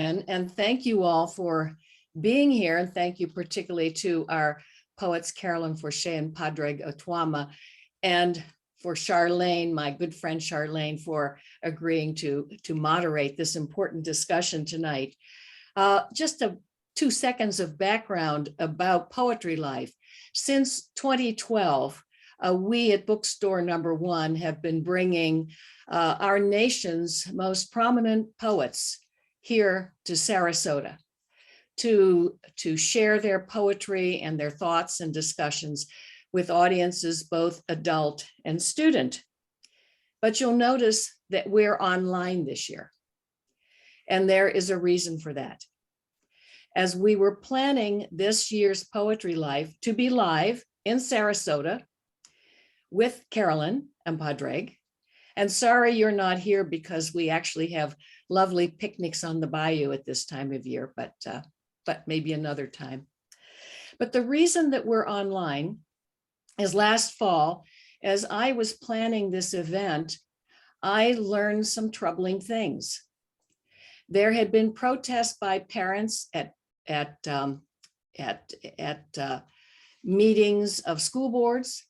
And thank you all for being here. And thank you particularly to our poets, Carolyn, Forché, and Padraig Tuama, and for Charlayne, my good friend Charlayne, for agreeing to moderate this important discussion tonight. Just 2 seconds of background about Poetry Life. Since 2012, we at Bookstore Number One have been bringing our nation's most prominent poets here to Sarasota to share their poetry and their thoughts and discussions with audiences both adult and student. But you'll notice that we're online this year, and there is a reason for that. As we were planning this year's Poetry Life to be live in Sarasota with Carolyn and Padraig, and sorry you're not here because we actually have lovely picnics on the bayou at this time of year, but maybe another time. But the reason that we're online is last fall, as I was planning this event, I learned some troubling things. There had been protests by parents at meetings of school boards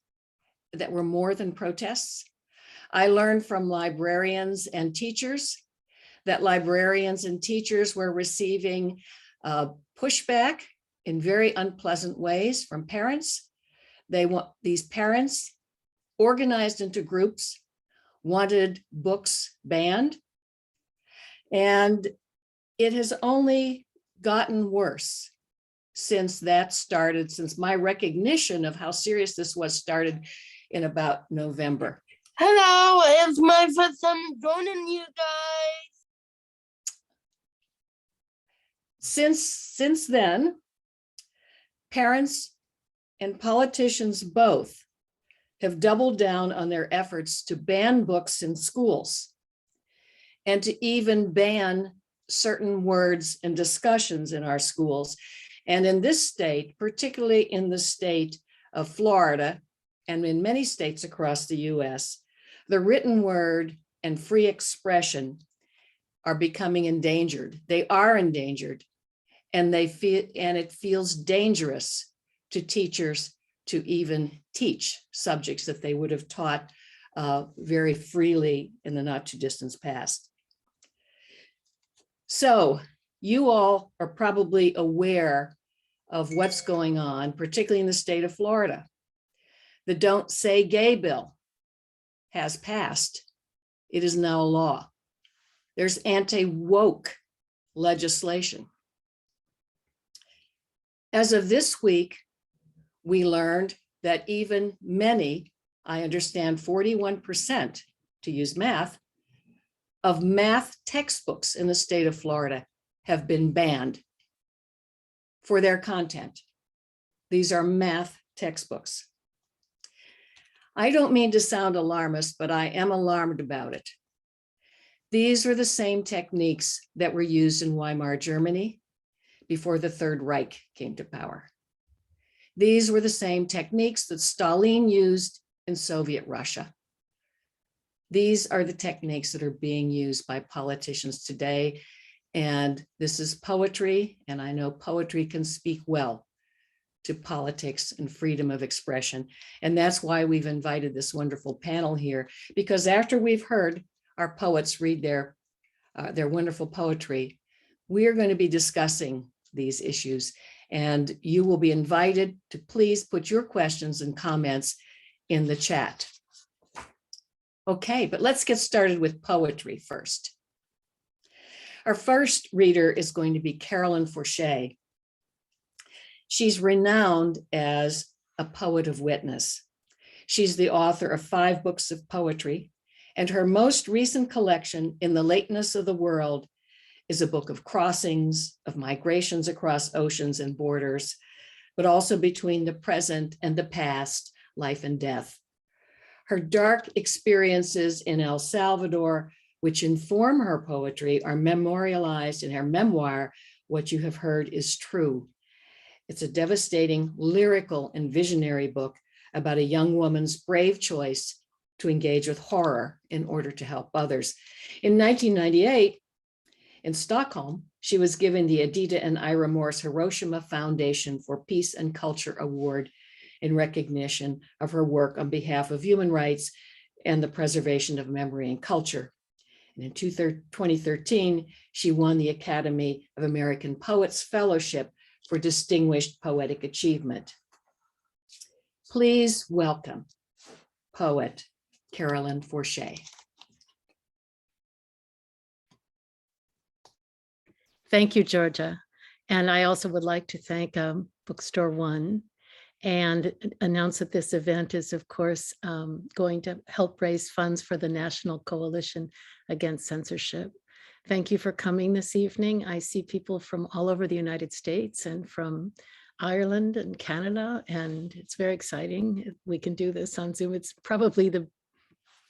that were more than protests. I learned from librarians and teachers that librarians and teachers were receiving pushback in very unpleasant ways from parents. These parents, organized into groups, wanted books banned, and it has only gotten worse since that started, since my recognition of how serious this was started in about November. Hello, it's my first time joining you guys. Since then, parents and politicians both have doubled down on their efforts to ban books in schools and to even ban certain words and discussions in our schools. And in this state, particularly in the state of Florida and in many states across the US, the written word and free expression are becoming endangered. They are endangered, and it feels dangerous to teachers to even teach subjects that they would have taught very freely in the not too distant past. So you all are probably aware of what's going on, particularly in the state of Florida. The Don't Say Gay bill has passed. It is now law. There's anti-woke legislation. As of this week, we learned that even many, I understand 41%, to use math, of math textbooks in the state of Florida have been banned for their content. These are math textbooks. I don't mean to sound alarmist, but I am alarmed about it. These are the same techniques that were used in Weimar Germany before the Third Reich came to power. These were the same techniques that Stalin used in Soviet Russia. These are the techniques that are being used by politicians today. And this is poetry, and I know poetry can speak well to politics and freedom of expression. And that's why we've invited this wonderful panel here, because after we've heard our poets read their wonderful poetry, we are going to be discussing these issues, and you will be invited to please put your questions and comments in the chat. Okay, but let's get started with poetry first. Our first reader is going to be Carolyn Forché. She's renowned as a poet of witness. She's the author of 5 books of poetry, and her most recent collection, In the Lateness of the World, is a book of crossings, of migrations across oceans and borders, but also between the present and the past, life and death. Her dark experiences in El Salvador, which inform her poetry, are memorialized in her memoir, What You Have Heard Is True. It's a devastating, lyrical, and visionary book about a young woman's brave choice to engage with horror in order to help others. In 1998, in Stockholm, She was given the Adita and Ira Morse Hiroshima Foundation for Peace and Culture Award in recognition of her work on behalf of human rights and the preservation of memory and culture. And in 2013, she won the Academy of American Poets Fellowship for Distinguished Poetic Achievement. Please welcome poet Carolyn Forché. Thank you, Georgia. And I also would like to thank Bookstore One and announce that this event is, of course, going to help raise funds for the National Coalition Against Censorship. Thank you for coming this evening. I see people from all over the United States and from Ireland and Canada, and it's very exciting. We can do this on Zoom. It's probably the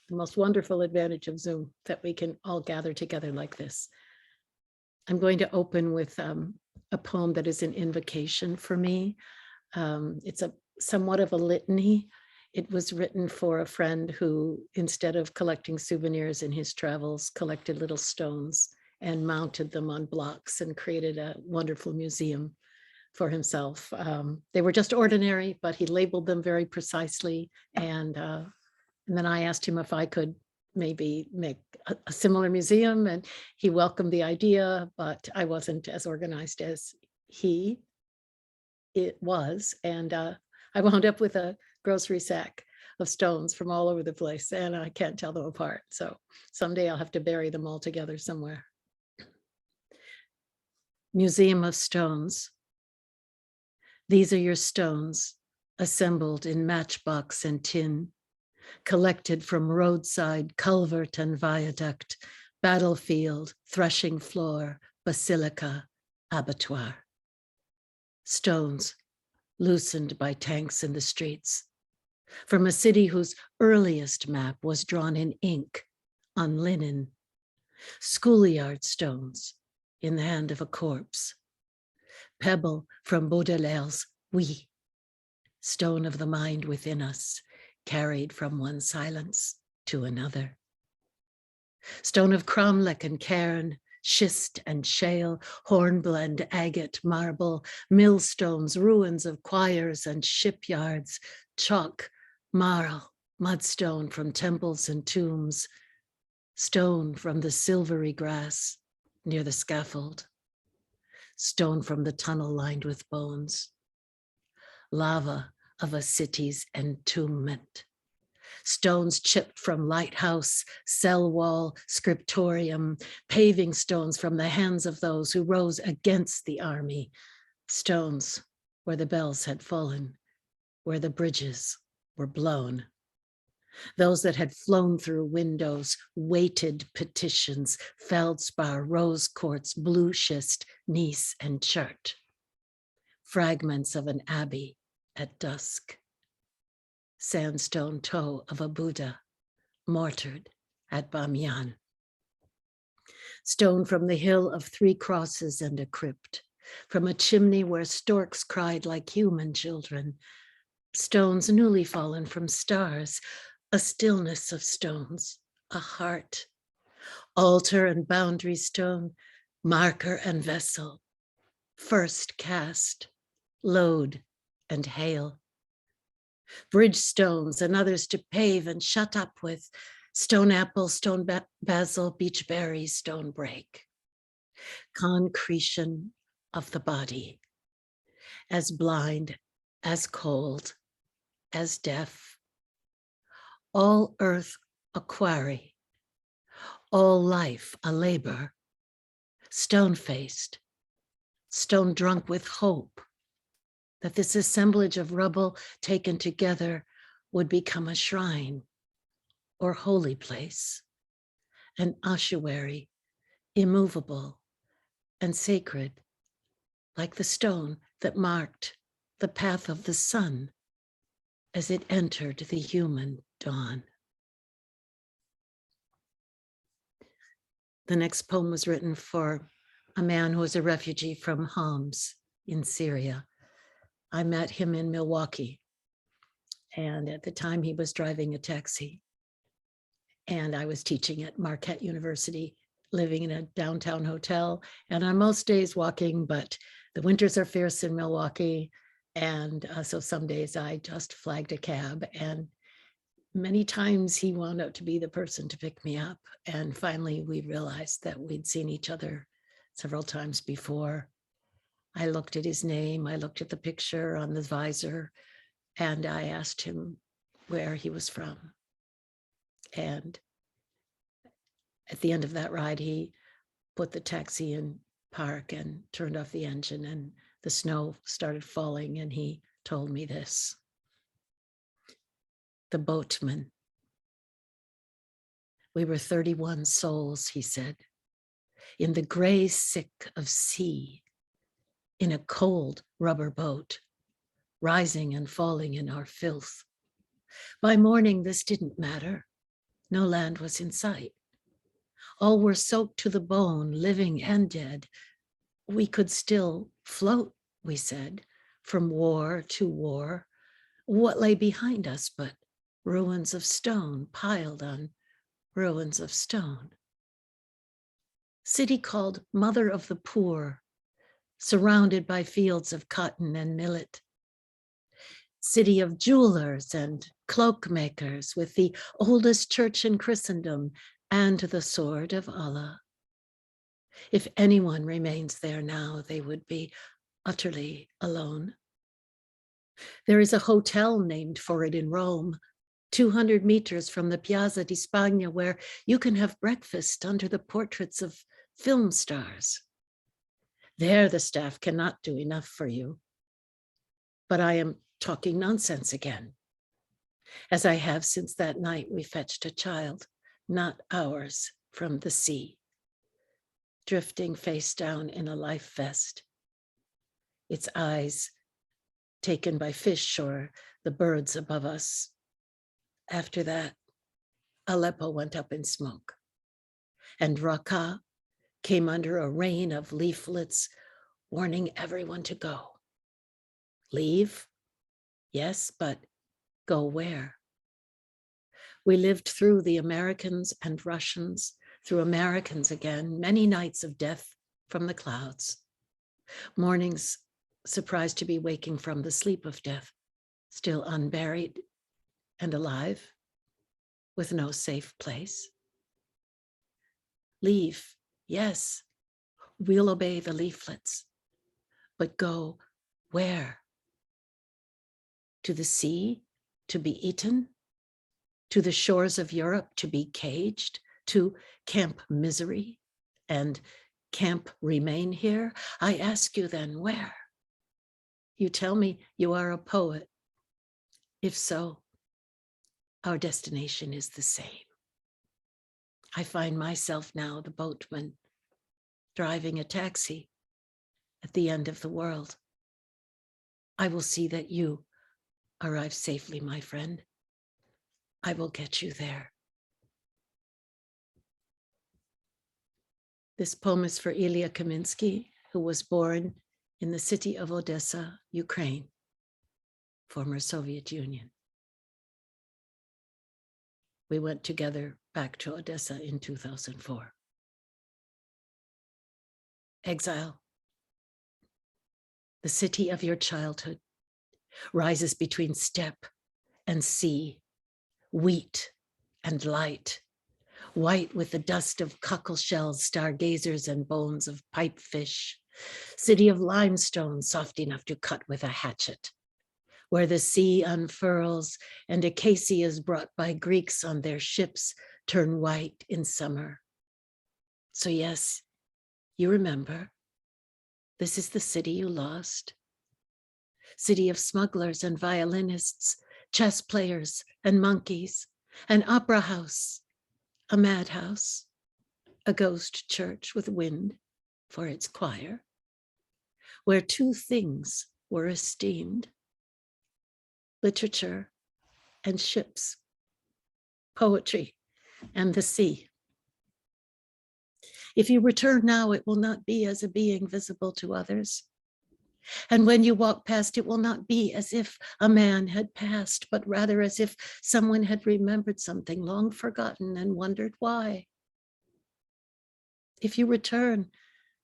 most wonderful advantage of Zoom, that we can all gather together like this. I'm going to open with a poem that is an invocation for me. It's somewhat of a litany. It was written for a friend who, instead of collecting souvenirs in his travels, collected little stones and mounted them on blocks and created a wonderful museum for himself. They were just ordinary, but he labeled them very precisely. And then I asked him if I could maybe make a similar museum, and he welcomed the idea, but I wasn't as organized as it was. And I wound up with a grocery sack of stones from all over the place, and I can't tell them apart. So someday I'll have to bury them all together somewhere. Museum of Stones. These are your stones, assembled in matchbox and tin, collected from roadside, culvert and viaduct, battlefield, threshing floor, basilica, abattoir. Stones loosened by tanks in the streets, from a city whose earliest map was drawn in ink on linen. Schoolyard stones in the hand of a corpse. Pebble from Baudelaire's Oui, stone of the mind within us, carried from one silence to another. Stone of cromlech and cairn, schist and shale, hornblende, agate, marble, millstones, ruins of choirs and shipyards, chalk, marl, mudstone from temples and tombs, stone from the silvery grass near the scaffold, stone from the tunnel lined with bones, lava of a city's entombment, stones chipped from lighthouse, cell wall, scriptorium, paving stones from the hands of those who rose against the army, stones where the bells had fallen, where the bridges were blown. Those that had flown through windows, weighted petitions, feldspar, rose quartz, blue schist, Nice and Chert. Fragments of an abbey at dusk. Sandstone toe of a Buddha, mortared at Bamiyan. Stone from the hill of 3 crosses and a crypt, from a chimney where storks cried like human children. Stones newly fallen from stars, a stillness of stones, a heart, altar and boundary stone, marker and vessel, first cast, load and hail. Bridge stones and others to pave and shut up with, stone apple, stone basil, beach berry, stone break. Concretion of the body, as blind, as cold, as deaf. All earth a quarry, all life a labor, stone-faced, stone drunk with hope that this assemblage of rubble taken together would become a shrine or holy place, an ossuary, immovable and sacred, like the stone that marked the path of the sun as it entered the human dawn. The next poem was written for a man who was a refugee from Homs in Syria. I met him in Milwaukee, and at the time he was driving a taxi, and I was teaching at Marquette University living in a downtown hotel, and on most days walking, but the winters are fierce in Milwaukee. And so some days I just flagged a cab, and many times he wound up to be the person to pick me up. And finally, we realized that we'd seen each other several times before. I looked at his name, I looked at the picture on the visor, and I asked him where he was from. And at the end of that ride, he put the taxi in park and turned off the engine, and the snow started falling, and he told me this. The boatman. We were 31 souls, he said, in the gray sick of sea, in a cold rubber boat, rising and falling in our filth. By morning, this didn't matter. No land was in sight. All were soaked to the bone, living and dead. We could still float, we said, from war to war. What lay behind us but ruins of stone piled on ruins of stone? City called Mother of the Poor, surrounded by fields of cotton and millet. City of jewelers and cloak makers, with the oldest church in Christendom and the sword of Allah. If anyone remains there now, they would be utterly alone. There is a hotel named for it in Rome, 200 meters from the Piazza di Spagna, where you can have breakfast under the portraits of film stars. There, the staff cannot do enough for you. But I am talking nonsense again, as I have since that night we fetched a child, not ours, from the sea, drifting face down in a life vest, its eyes taken by fish or the birds above us. After that, Aleppo went up in smoke, and Raqqa came under a rain of leaflets warning everyone to go. Leave? Yes, but go where? We lived through the Americans and Russians, through Americans again, many nights of death from the clouds. Mornings surprised to be waking from the sleep of death, still unburied and alive, with no safe place. Leave, yes, we'll obey the leaflets, but go where? To the sea, to be eaten? To the shores of Europe, to be caged? To Camp Misery and Camp Remain Here? I ask you then, where? You tell me you are a poet. If so, our destination is the same. I find myself now the boatman, driving a taxi at the end of the world. I will see that you arrive safely, my friend. I will get you there. This poem is for Ilya Kaminsky, who was born in the city of Odessa, Ukraine, former Soviet Union. We went together back to Odessa in 2004. Exile. The city of your childhood rises between steppe and sea, wheat and light, white with the dust of cockle shells, stargazers, and bones of pipefish. City of limestone, soft enough to cut with a hatchet, where the sea unfurls and acacias brought by Greeks on their ships turn white in summer. So yes, you remember, this is the city you lost. City of smugglers and violinists, chess players and monkeys, an opera house, a madhouse, a ghost church with wind for its choir, where two things were esteemed: literature and ships, poetry and the sea. If you return now, it will not be as a being visible to others. And when you walk past, it will not be as if a man had passed, but rather as if someone had remembered something long forgotten and wondered why. If you return,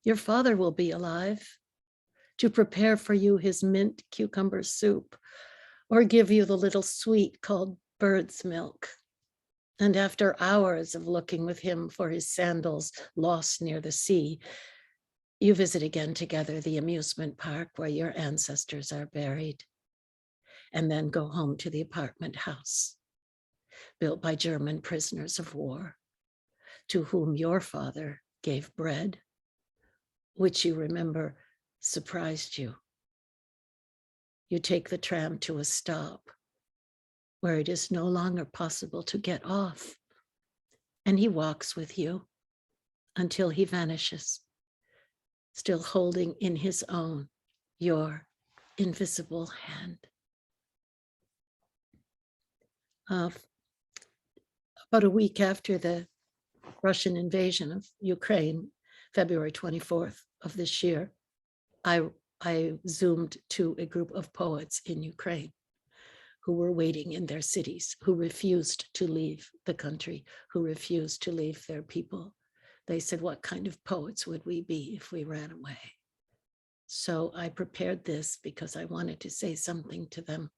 your father will be alive to prepare for you his mint cucumber soup or give you the little sweet called bird's milk. And after hours of looking with him for his sandals lost near the sea, you visit again together the amusement park where your ancestors are buried, and then go home to the apartment house built by German prisoners of war, to whom your father gave bread, which you remember surprised you. You take the tram to a stop where it is no longer possible to get off, and he walks with you until he vanishes, still holding in his own your invisible hand. About a week after the Russian invasion of Ukraine, February 24th of this year, I zoomed to a group of poets in Ukraine who were waiting in their cities, who refused to leave the country, who refused to leave their people. They said, what kind of poets would we be if we ran away? So I prepared this because I wanted to say something to them.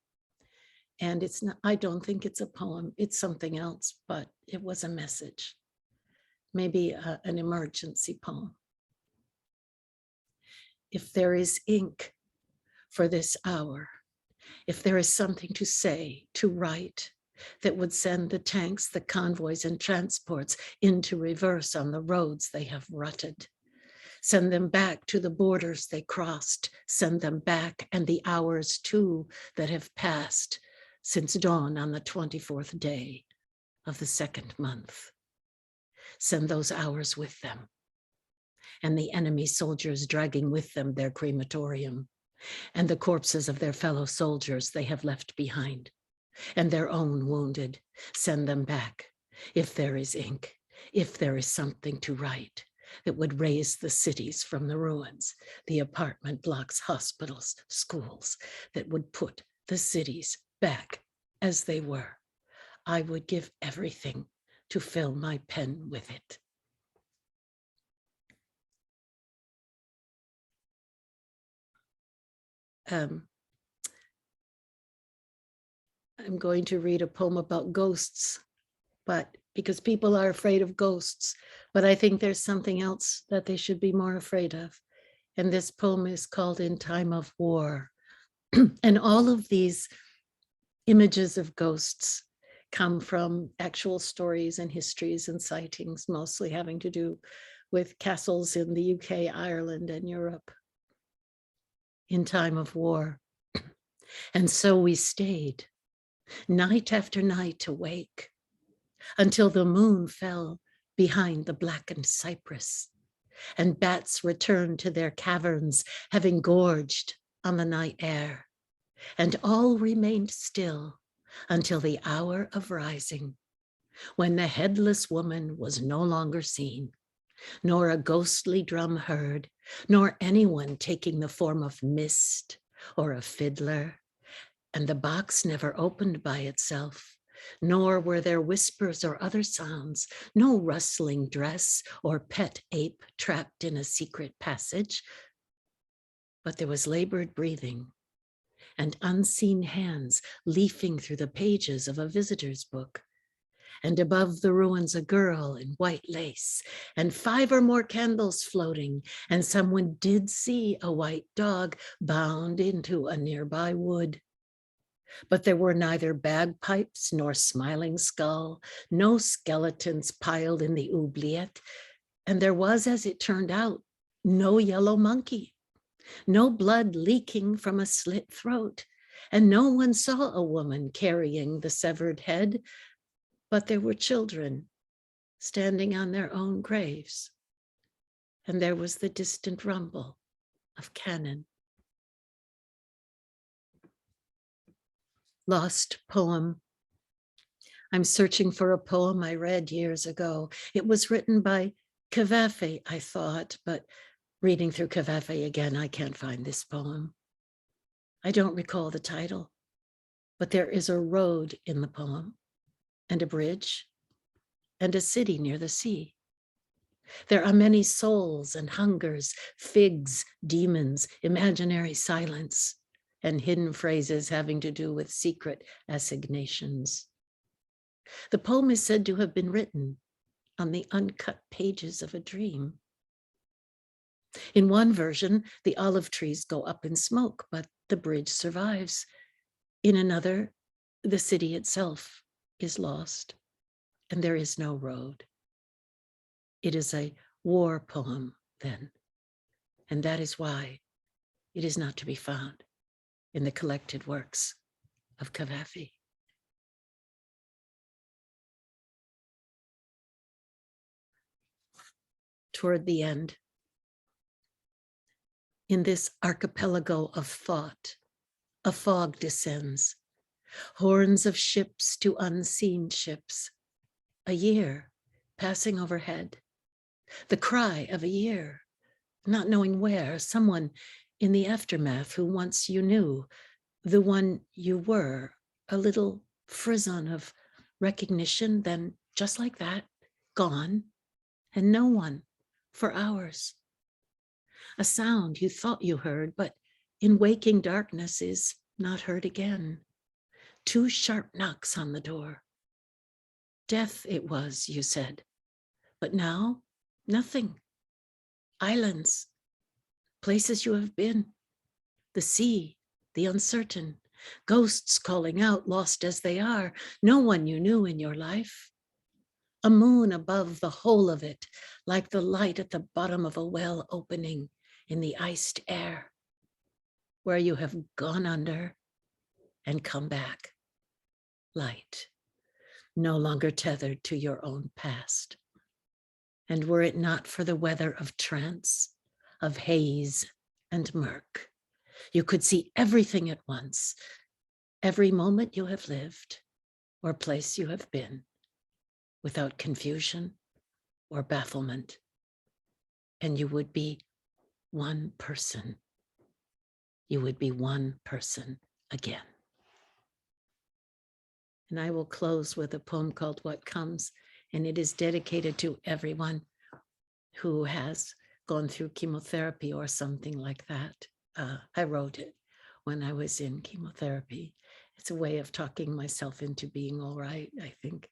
And it's not, I don't think it's a poem, it's something else, but it was a message, maybe an emergency poem. If there is ink for this hour, if there is something to say, to write, that would send the tanks, the convoys and transports into reverse on the roads they have rutted, send them back to the borders they crossed, send them back and the hours too that have passed since dawn on the 24th day of the second month. Send those hours with them, and the enemy soldiers dragging with them their crematorium, and the corpses of their fellow soldiers they have left behind, and their own wounded. Send them back, if there is ink, if there is something to write that would raise the cities from the ruins, the apartment blocks, hospitals, schools, that would put the cities back as they were. I would give everything to fill my pen with it. I'm going to read a poem about ghosts, but because people are afraid of ghosts, but I think there's something else that they should be more afraid of. And this poem is called In Time of War. And all of these images of ghosts come from actual stories and histories and sightings, mostly having to do with castles in the UK, Ireland, and Europe in time of war. And so we stayed night after night awake until the moon fell behind the blackened cypress and bats returned to their caverns, having gorged on the night air, and all remained still until the hour of rising, when the headless woman was no longer seen, nor a ghostly drum heard, nor anyone taking the form of mist or a fiddler, and the box never opened by itself, nor were there whispers or other sounds, no rustling dress or pet ape trapped in a secret passage, but there was labored breathing and unseen hands leafing through the pages of a visitor's book. And above the ruins, a girl in white lace, and 5 or more candles floating, and someone did see a white dog bound into a nearby wood. But there were neither bagpipes nor smiling skull, no skeletons piled in the oubliette, and there was, as it turned out, no yellow monkey, no blood leaking from a slit throat, and no one saw a woman carrying the severed head, but there were children standing on their own graves, and there was the distant rumble of cannon. Lost poem. I'm searching for a poem I read years ago. It was written by Cavafy, I thought, but reading through Cavafy again, I can't find this poem. I don't recall the title, but there is a road in the poem, and a bridge, and a city near the sea. There are many souls and hungers, figs, demons, imaginary silence, and hidden phrases having to do with secret assignations. The poem is said to have been written on the uncut pages of a dream. In one version, the olive trees go up in smoke, but the bridge survives. In another, the city itself is lost, and there is no road. It is a war poem, then, and that is why it is not to be found in the collected works of Cavafy. Toward the end, in this archipelago of thought, a fog descends, horns of ships to unseen ships, a year passing overhead, the cry of a year, not knowing where, someone in the aftermath who once you knew, the one you were, a little frisson of recognition, then just like that, gone, and no one for hours. A sound you thought you heard, but in waking darkness is not heard again. 2 sharp knocks on the door. Death it was, you said, but now nothing. Islands, places you have been, the sea, the uncertain, ghosts calling out, lost as they are, no one you knew in your life. A moon above the whole of it, like the light at the bottom of a well opening in the iced air, where you have gone under and come back. Light, no longer tethered to your own past. And were it not for the weather of trance, of haze and murk, you could see everything at once, every moment you have lived or place you have been, without confusion or bafflement, and you would be one person. You would be one person again. And I will close with a poem called What Comes, and it is dedicated to everyone who has gone through chemotherapy or something like that. I wrote it when I was in chemotherapy. It's a way of talking myself into being all right, I think.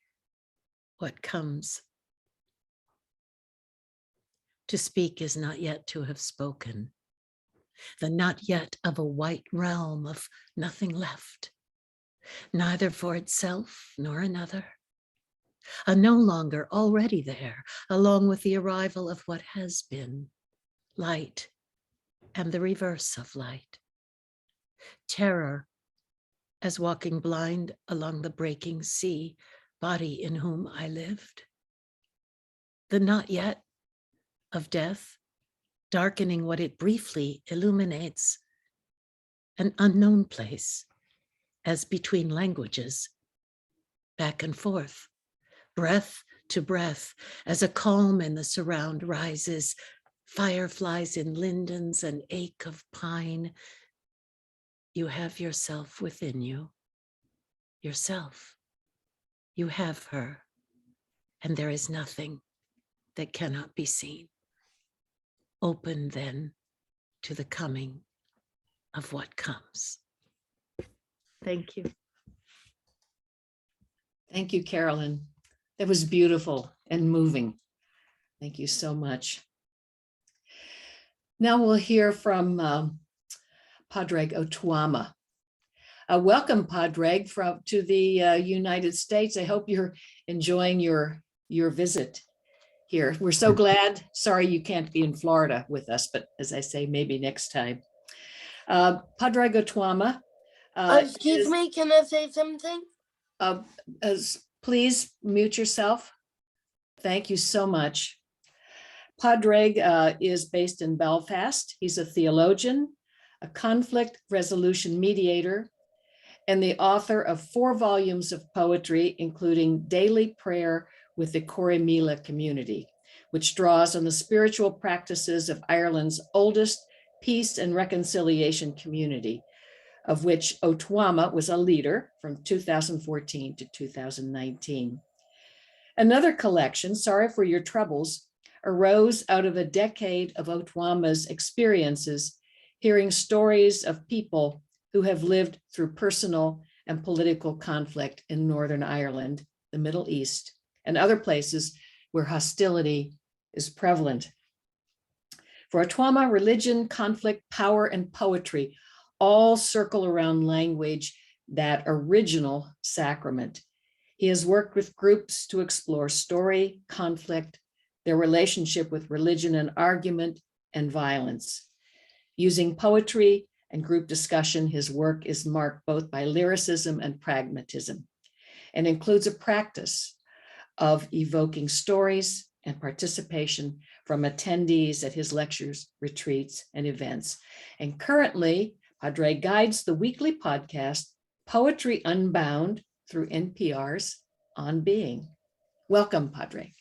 What comes? To speak is not yet to have spoken. The not yet of a white realm of nothing left, neither for itself nor another. A no longer already there, along with the arrival of what has been, light and the reverse of light. Terror as walking blind along the breaking sea, body in whom I lived. The not yet of death, darkening what it briefly illuminates, an unknown place, as between languages, back and forth, breath to breath, as a calm in the surround rises, fireflies in lindens, an ache of pine. You have yourself within you, yourself. You have her, and there is nothing that cannot be seen. Open then to the coming of what comes. Thank you. Thank you, Carolyn. That was beautiful and moving. Thank you so much. Now we'll hear from Padraig Tuama. Welcome, Padraig, to the United States. I hope you're enjoying your visit here. We're so glad. Sorry you can't be in Florida with us, but as I say, maybe next time. Padraig Tuama. Excuse me, can I say something? Please mute yourself. Thank you so much. Padraig is based in Belfast. He's a theologian, a conflict resolution mediator, and the author of 4 volumes of poetry, including Daily Prayer with the Corrymeela Community, which draws on the spiritual practices of Ireland's oldest peace and reconciliation community, of which Tuama was a leader from 2014 to 2019. Another collection, Sorry for Your Troubles, arose out of a decade of Tuama's experiences, hearing stories of people who have lived through personal and political conflict in Northern Ireland, the Middle East, and other places where hostility is prevalent. For Tuama, religion, conflict, power, and poetry all circle around language, that original sacrament. He has worked with groups to explore story, conflict, their relationship with religion and argument, and violence. Using poetry and group discussion, his work is marked both by lyricism and pragmatism, and includes a practice of evoking stories and participation from attendees at his lectures, retreats, and events. And currently, Padraig guides the weekly podcast, Poetry Unbound, through NPR's On Being. Welcome, Padraig.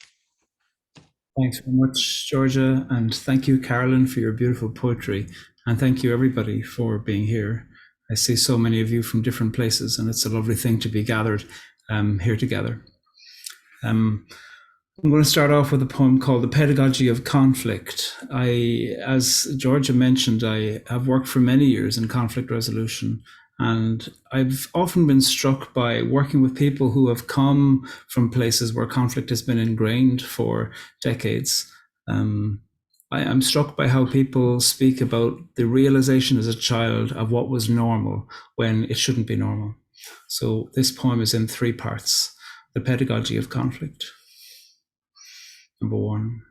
Thanks very much, Georgia, and thank you, Carolyn, for your beautiful poetry, and thank you, everybody, for being here. I see so many of you from different places, and it's a lovely thing to be gathered here together. I'm going to start off with a poem called The Pedagogy of Conflict. As Georgia mentioned, I have worked for many years in conflict resolution, and I've often been struck by working with people who have come from places where conflict has been ingrained for decades. I'm struck by how people speak about the realization as a child of what was normal when it shouldn't be normal. So this poem is in 3 parts. The Pedagogy of Conflict. Number 1.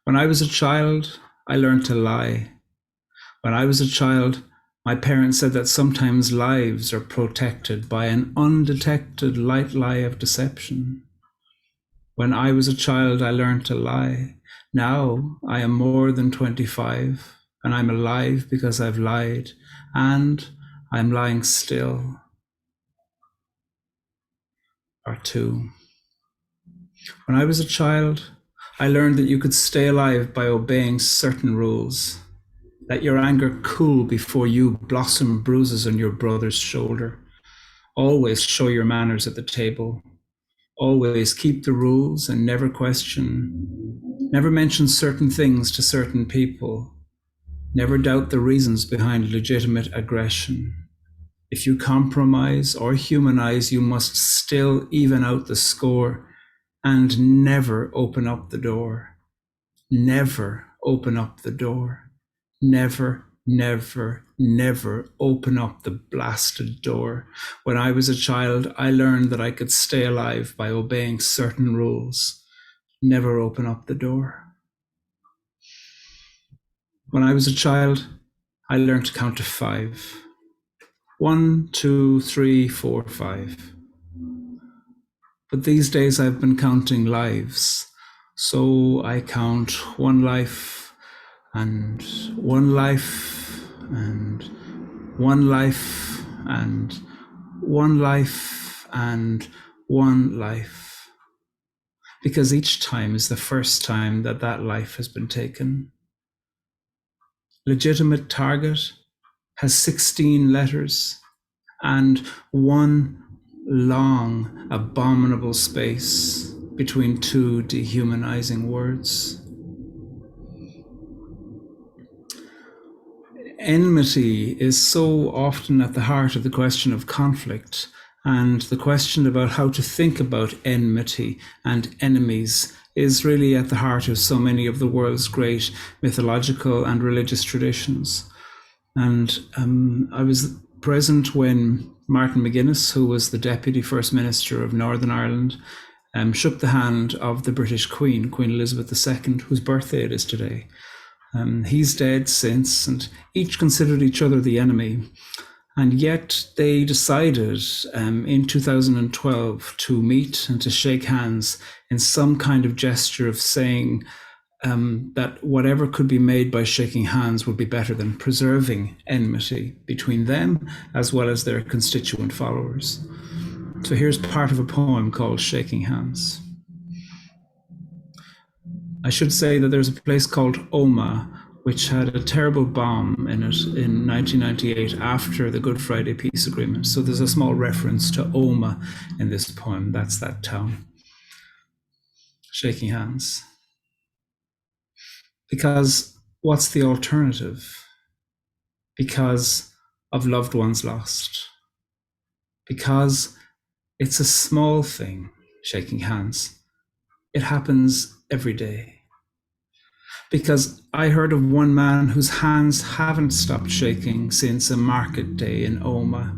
When I was a child, I learned to lie. When I was a child, my parents said that sometimes lives are protected by an undetected light lie of deception. When I was a child, I learned to lie. Now I am more than 25, and I'm alive because I've lied, and I'm lying still. Part 2. When I was a child, I learned that you could stay alive by obeying certain rules. Let your anger cool before you blossom bruises on your brother's shoulder. Always show your manners at the table. Always keep the rules and never question. Never mention certain things to certain people. Never doubt the reasons behind legitimate aggression. If you compromise or humanize, you must still even out the score and never open up the door. Never open up the door. Never, never, never open up the blasted door. When I was a child, I learned that I could stay alive by obeying certain rules. Never open up the door. When I was a child, I learned to count to 5. 1, 2, 3, 4, 5. But these days I've been counting lives. So I count 1 life, and 1 life, and 1 life, and 1 life, and 1 life. Because each time is the first time that that life has been taken. Legitimate target has 16 letters and 1 long, abominable space between 2 dehumanizing words. Enmity is so often at the heart of the question of conflict, and the question about how to think about enmity and enemies is really at the heart of so many of the world's great mythological and religious traditions. And I was present when Martin McGuinness, who was the Deputy First Minister of Northern Ireland, shook the hand of the British Queen, Queen Elizabeth II, whose birthday it is today. He's dead since, and each considered each other the enemy. And yet they decided in 2012 to meet and to shake hands in some kind of gesture of saying that whatever could be made by shaking hands would be better than preserving enmity between them as well as their constituent followers. So here's part of a poem called Shaking Hands. I should say that there's a place called Tuama, which had a terrible bomb in it in 1998 after the Good Friday Peace Agreement. So there's a small reference to Tuama in this poem. That's that town. Shaking Hands. Because what's the alternative? Because of loved ones lost. Because it's a small thing, shaking hands. It happens every day. Because I heard of one man whose hands haven't stopped shaking since a market day in Oma.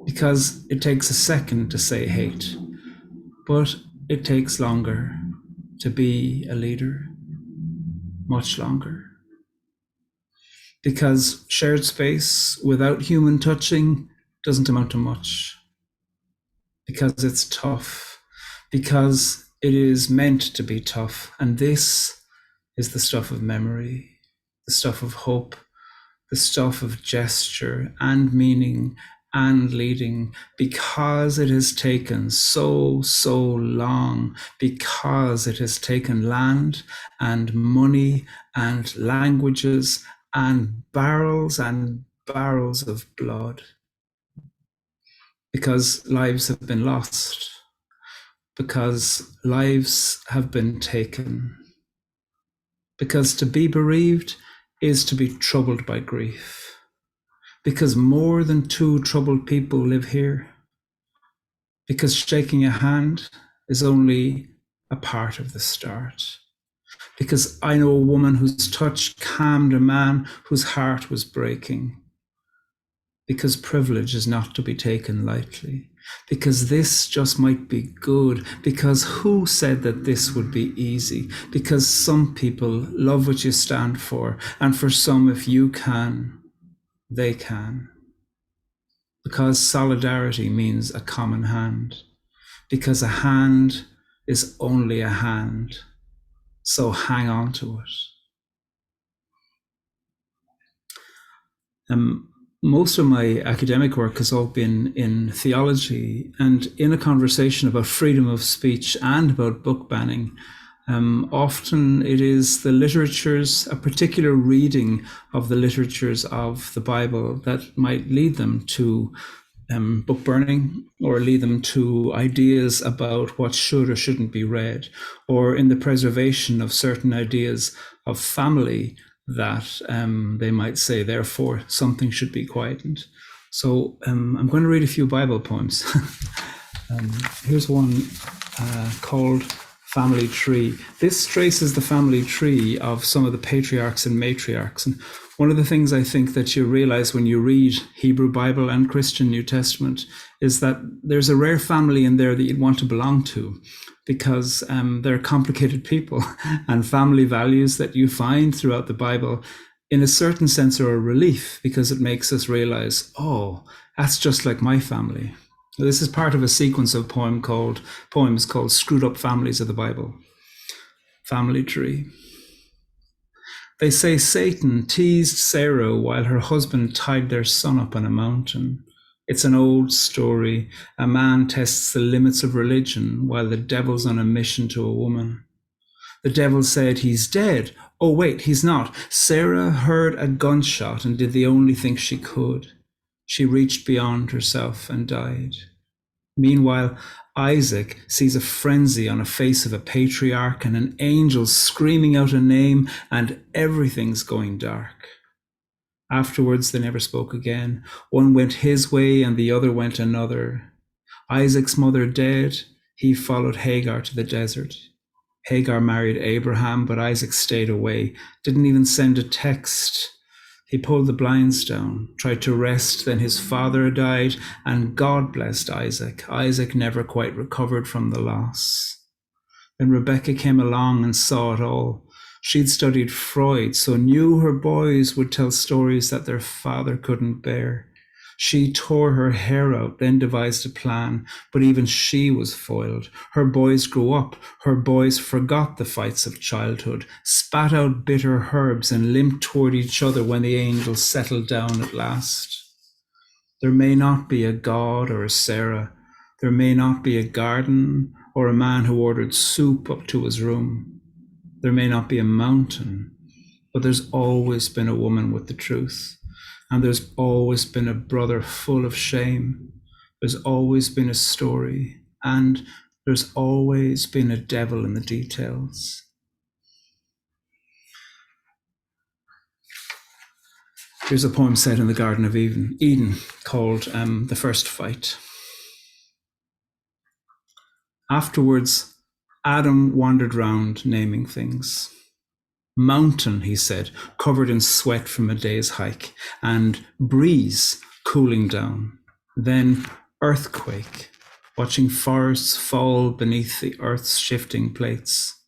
Because it takes a second to say hate, but it takes longer to be a leader, much longer. Because shared space without human touching doesn't amount to much. Because it's tough. Because it is meant to be tough. And this is the stuff of memory, the stuff of hope, the stuff of gesture and meaning and leading, because it has taken so long, because it has taken land and money and languages and barrels of blood, because lives have been lost, because lives have been taken, because to be bereaved is to be troubled by grief, because more than two troubled people live here, because shaking a hand is only a part of the start, because I know a woman whose touch calmed a man whose heart was breaking, because privilege is not to be taken lightly, because this just might be good, because who said that this would be easy, because some people love what you stand for, and for some, if you can, they can, because solidarity means a common hand, because a hand is only a hand, so hang on to it. Most of my academic work has all been in theology, and in a conversation about freedom of speech and about book banning, often it is the literatures, a particular reading of the literatures of the Bible that might lead them to book burning, or lead them to ideas about what should or shouldn't be read, or in the preservation of certain ideas of family that they might say, therefore, something should be quietened. So I'm going to read a few Bible poems. Here's one called Family Tree. This traces the family tree of some of the patriarchs and matriarchs. And one of the things I think that you realize when you read Hebrew Bible and Christian New Testament is that there's a rare family in there that you'd want to belong to, because they're complicated people, and family values that you find throughout the Bible, in a certain sense, are a relief, because it makes us realize, oh, that's just like my family. This is part of a sequence of poems called Screwed Up Families of the Bible. Family Tree. They say Satan teased Sarah while her husband tied their son up on a mountain. It's an old story. A man tests the limits of religion while the devil's on a mission to a woman. The devil said, he's dead. Oh, wait, he's not. Sarah heard a gunshot and did the only thing she could. She reached beyond herself and died. Meanwhile, Isaac sees a frenzy on the face of a patriarch and an angel screaming out a name, and everything's going dark. Afterwards, they never spoke again. One went his way and the other went another. Isaac's mother dead, he followed Hagar to the desert. Hagar married Abraham, but Isaac stayed away, didn't even send a text. He pulled the blinds down, tried to rest, then his father died, and God blessed Isaac. Isaac never quite recovered from the loss. Then Rebecca came along and saw it all. She'd studied Freud, so knew her boys would tell stories that their father couldn't bear. She tore her hair out, then devised a plan, but even she was foiled. Her boys grew up. Her boys forgot the fights of childhood, spat out bitter herbs and limped toward each other when the angels settled down at last. There may not be a God or a Sarah. There may not be a garden or a man who ordered soup up to his room. There may not be a mountain, but there's always been a woman with the truth. And there's always been a brother full of shame. There's always been a story, and there's always been a devil in the details. Here's a poem set in the Garden of Eden called The First Fight. Afterwards, Adam wandered round naming things. Mountain, he said, covered in sweat from a day's hike, and breeze cooling down. Then earthquake, watching forests fall beneath the earth's shifting plates.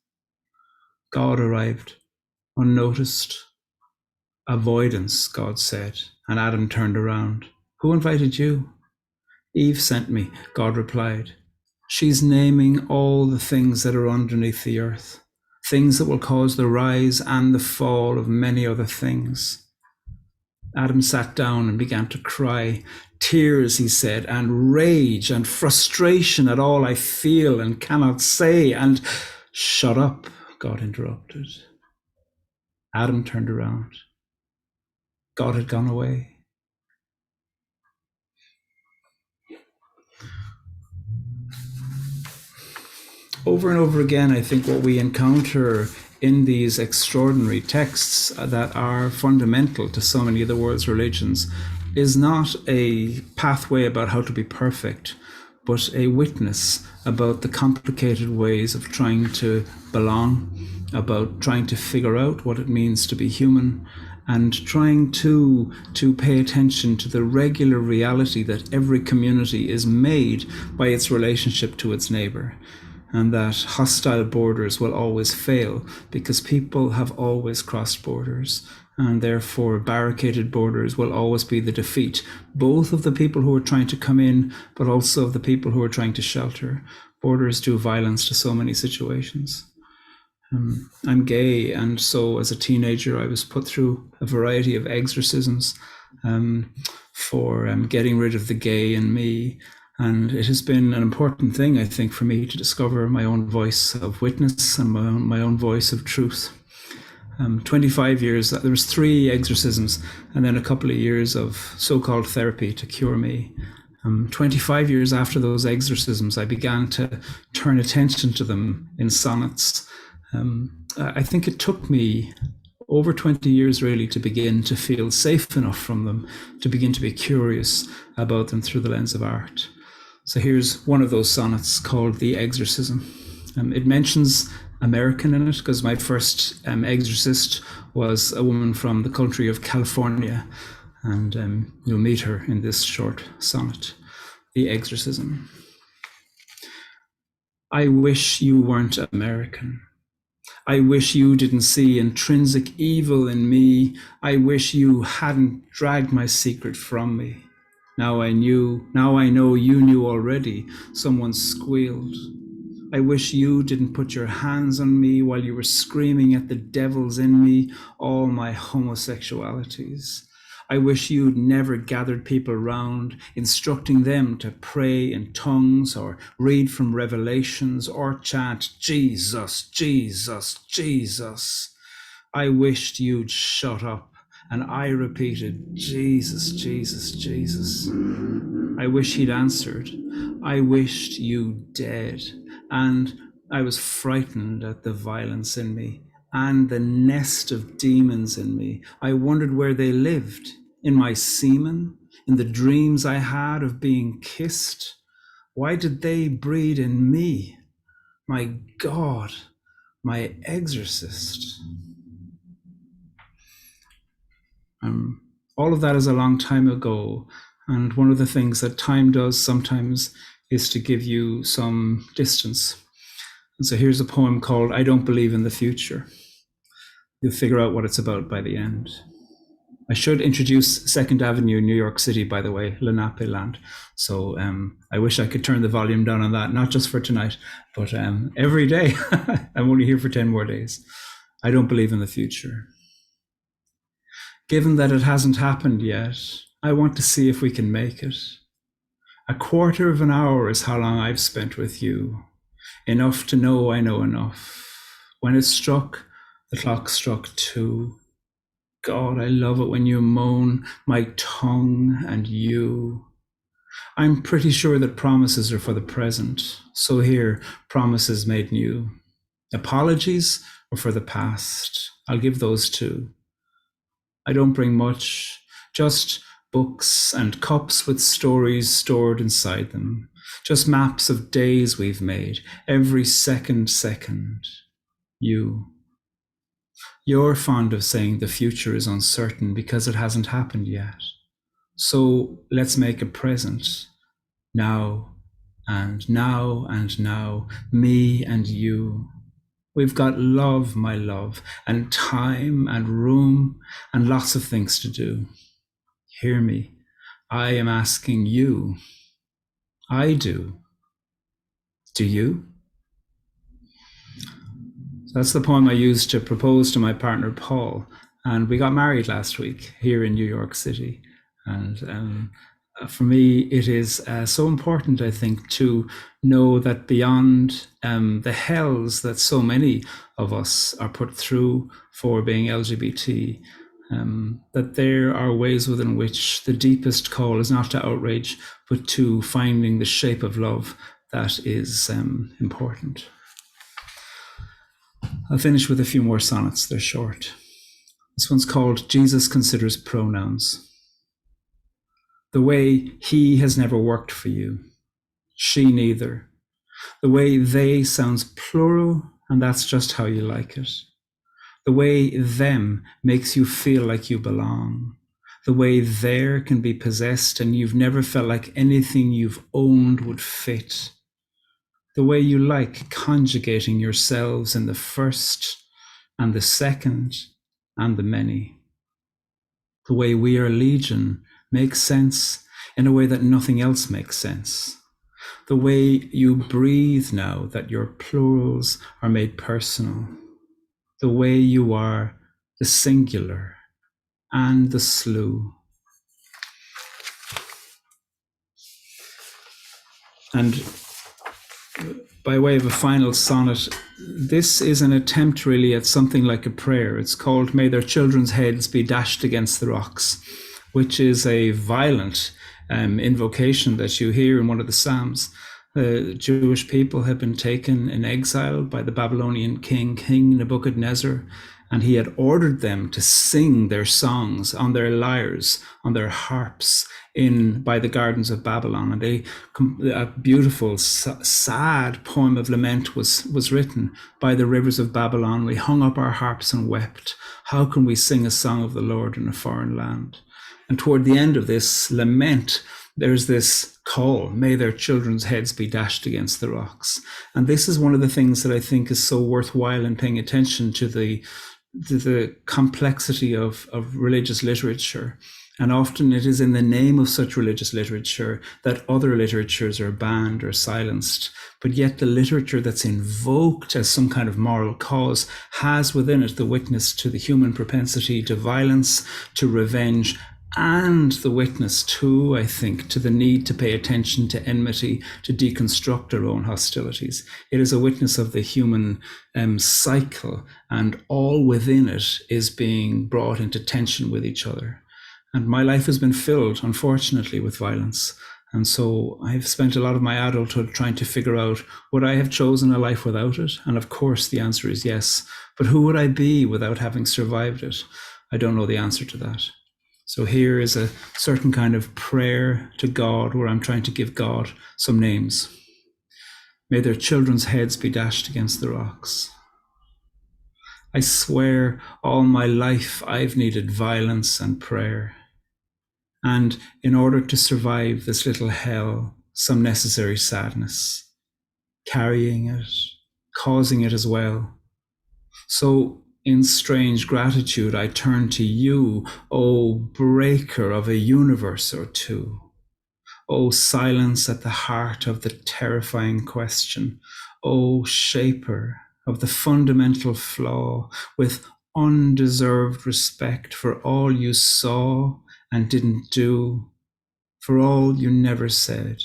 God arrived, unnoticed. Avoidance, God said, and Adam turned around. Who invited you? Eve sent me, God replied. She's naming all the things that are underneath the earth, things that will cause the rise and the fall of many other things. Adam sat down and began to cry. Tears, he said, and rage and frustration at all I feel and cannot say. And shut up, God interrupted. Adam turned around. God had gone away. Over and over again, I think what we encounter in these extraordinary texts that are fundamental to so many of the world's religions is not a pathway about how to be perfect, but a witness about the complicated ways of trying to belong, about trying to figure out what it means to be human, and trying to pay attention to the regular reality that every community is made by its relationship to its neighbor, and that hostile borders will always fail because people have always crossed borders, and therefore barricaded borders will always be the defeat, both of the people who are trying to come in, but also of the people who are trying to shelter. Borders do violence to so many situations. I'm gay, and so as a teenager I was put through a variety of exorcisms for getting rid of the gay in me, and it has been an important thing, I think, for me to discover my own voice of witness and my own voice of truth. 25 years, there was 3 exorcisms and then a couple of years of so-called therapy to cure me. 25 years after those exorcisms, I began to turn attention to them in sonnets. I think it took me over 20 years really to begin to feel safe enough from them, to begin to be curious about them through the lens of art. So here's one of those sonnets called The Exorcism. It mentions American in it because my first exorcist was a woman from the country of California, and you'll meet her in this short sonnet. The Exorcism. I wish you weren't American. I wish you didn't see intrinsic evil in me. I wish you hadn't dragged my secret from me. Now I know you knew already. Someone squealed. I wish you didn't put your hands on me while you were screaming at the devils in me, all my homosexualities. I wish you'd never gathered people round, instructing them to pray in tongues or read from Revelations or chant, Jesus, Jesus, Jesus. I wished you'd shut up, and I repeated, Jesus, Jesus, Jesus. I wish he'd answered, I wished you dead, and I was frightened at the violence in me and the nest of demons in me. I wondered where they lived, in my semen, in the dreams I had of being kissed. Why did they breed in me? My God, my exorcist. All of that is a long time ago, and one of the things that time does sometimes is to give you some distance. And so here's a poem called I Don't Believe in the Future. You'll figure out what it's about by the end. I should introduce 2nd Avenue, New York City, by the way, Lenape land. So I wish I could turn the volume down on that, not just for tonight, but every day. I'm only here for 10 more days. I don't believe in the future. Given that it hasn't happened yet, I want to see if we can make it. A quarter of an hour is how long I've spent with you. Enough to know I know enough. When it struck, the clock struck 2. God, I love it when you moan, my tongue and you. I'm pretty sure that promises are for the present. So here, promises made new. Apologies are for the past. I'll give those too. I don't bring much, just books and cups with stories stored inside them, just maps of days we've made, every second. You're fond of saying the future is uncertain because it hasn't happened yet. So let's make a present, now and now and now, me and you. We've got love, my love, and time and room and lots of things to do. Hear me, I am asking you. I do. Do you? That's the poem I used to propose to my partner, Paul. And we got married last week here in New York City. And for me, it is so important, I think, to know that beyond the hells that so many of us are put through for being LGBT, that there are ways within which the deepest call is not to outrage, but to finding the shape of love that is important. I'll finish with a few more sonnets. They're short. This one's called Jesus Considers Pronouns. The way he has never worked for you, she neither. The way they sounds plural, and that's just how you like it. The way them makes you feel like you belong. The way there can be possessed and you've never felt like anything you've owned would fit. The way you like conjugating yourselves in the first and the second and the many. The way we are legion makes sense in a way that nothing else makes sense. The way you breathe now that your plurals are made personal. The way you are the singular and the slew. And by way of a final sonnet, this is an attempt really at something like a prayer. It's called May Their Children's Heads Be Dashed Against the Rocks, which is a violent invocation that you hear in one of the Psalms. The Jewish people had been taken in exile by the Babylonian King Nebuchadnezzar, and he had ordered them to sing their songs on their lyres, on their harps, by the gardens of Babylon. And a beautiful, sad poem of lament was written. By the rivers of Babylon, we hung up our harps and wept. How can we sing a song of the Lord in a foreign land? And toward the end of this lament, there's this call, may their children's heads be dashed against the rocks. And this is one of the things that I think is so worthwhile in paying attention to the complexity of religious literature. And often it is in the name of such religious literature that other literatures are banned or silenced. But yet the literature that's invoked as some kind of moral cause has within it the witness to the human propensity to violence, to revenge, and the witness too, I think, to the need to pay attention to enmity, to deconstruct our own hostilities. It is a witness of the human cycle, and all within it is being brought into tension with each other. And my life has been filled, unfortunately, with violence. And so I've spent a lot of my adulthood trying to figure out, would I have chosen a life without it? And of course, the answer is yes. But who would I be without having survived it? I don't know the answer to that. So here is a certain kind of prayer to God where I'm trying to give God some names. May their children's heads be dashed against the rocks. I swear all my life I've needed violence and prayer. And in order to survive this little hell, some necessary sadness, carrying it, causing it as well. So in strange gratitude, I turn to you, O breaker of a universe or two. O silence at the heart of the terrifying question. O shaper of the fundamental flaw, with undeserved respect for all you saw and didn't do, for all you never said,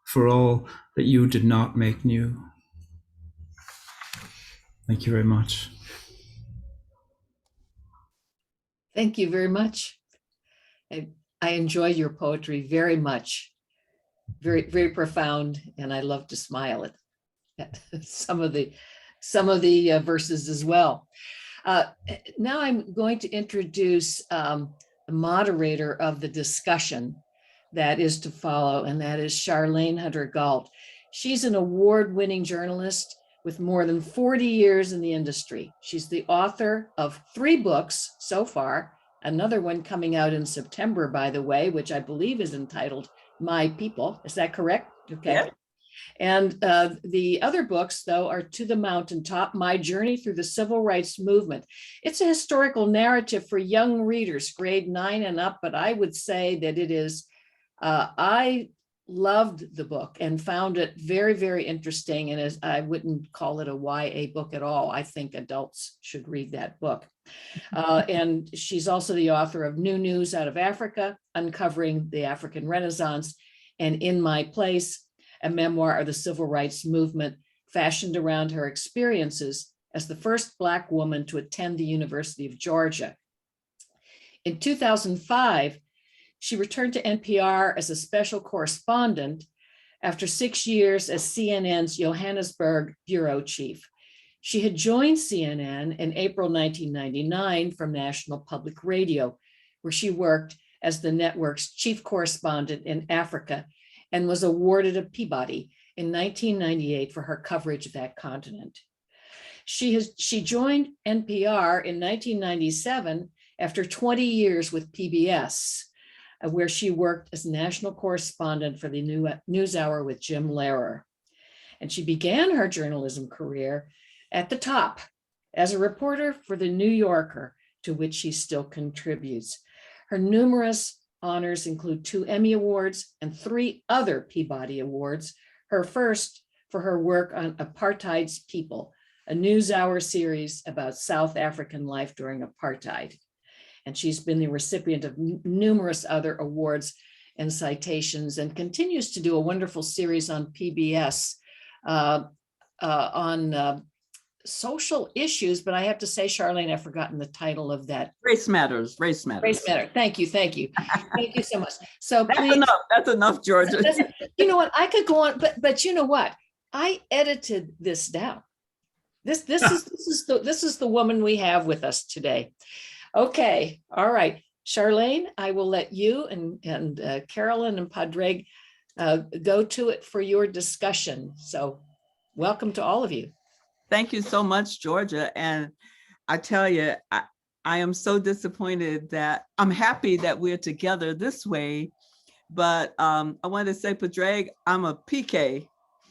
for all that you did not make new. Thank you very much. Thank you very much. I enjoy your poetry very much. Very, very profound, and I love to smile at some of the verses as well. Now I'm going to introduce moderator of the discussion that is to follow, and that is Charlayne Hunter-Gault. She's an award-winning journalist with more than 40 years in the industry. She's the author of 3 books so far, another one coming out in September, by the way, which I believe is entitled My People. Is that correct? Okay. Yeah. And the other books, though, are To the Mountaintop, My Journey Through the Civil Rights Movement. It's a historical narrative for young readers, grade 9 and up, but I would say that it is, I loved the book and found it very, very interesting. And as I wouldn't call it a YA book at all. I think adults should read that book. And she's also the author of New News Out of Africa, Uncovering the African Renaissance, and In My Place, a memoir of the civil rights movement fashioned around her experiences as the first Black woman to attend the University of Georgia. In 2005, she returned to NPR as a special correspondent after 6 years as CNN's Johannesburg bureau chief. She had joined CNN in April 1999 from National Public Radio, where she worked as the network's chief correspondent in Africa and was awarded a Peabody in 1998 for her coverage of that continent. She joined NPR in 1997 after 20 years with PBS, where she worked as national correspondent for the NewsHour with Jim Lehrer. And she began her journalism career at the top as a reporter for The New Yorker, to which she still contributes. Her numerous honors include 2 Emmy Awards and 3 other Peabody Awards, her first for her work on Apartheid's People, a NewsHour series about South African life during apartheid. And she's been the recipient of numerous other awards and citations, and continues to do a wonderful series on PBS on social issues. But I have to say, Charlayne, I've forgotten the title of that. Race Matters, Race Matters. Race Matter. Thank you. Thank you. Thank you so much. So please. That's enough, Georgia. You know what? I could go on, but you know what? I edited this down. This is the woman we have with us today. Okay. All right. Charlayne, I will let you and Carolyn and Padraig go to it for your discussion. So welcome to all of you. Thank you so much, Georgia. And I tell you, I am so disappointed that I'm happy that we're together this way. But I wanted to say, Padraig, I'm a PK.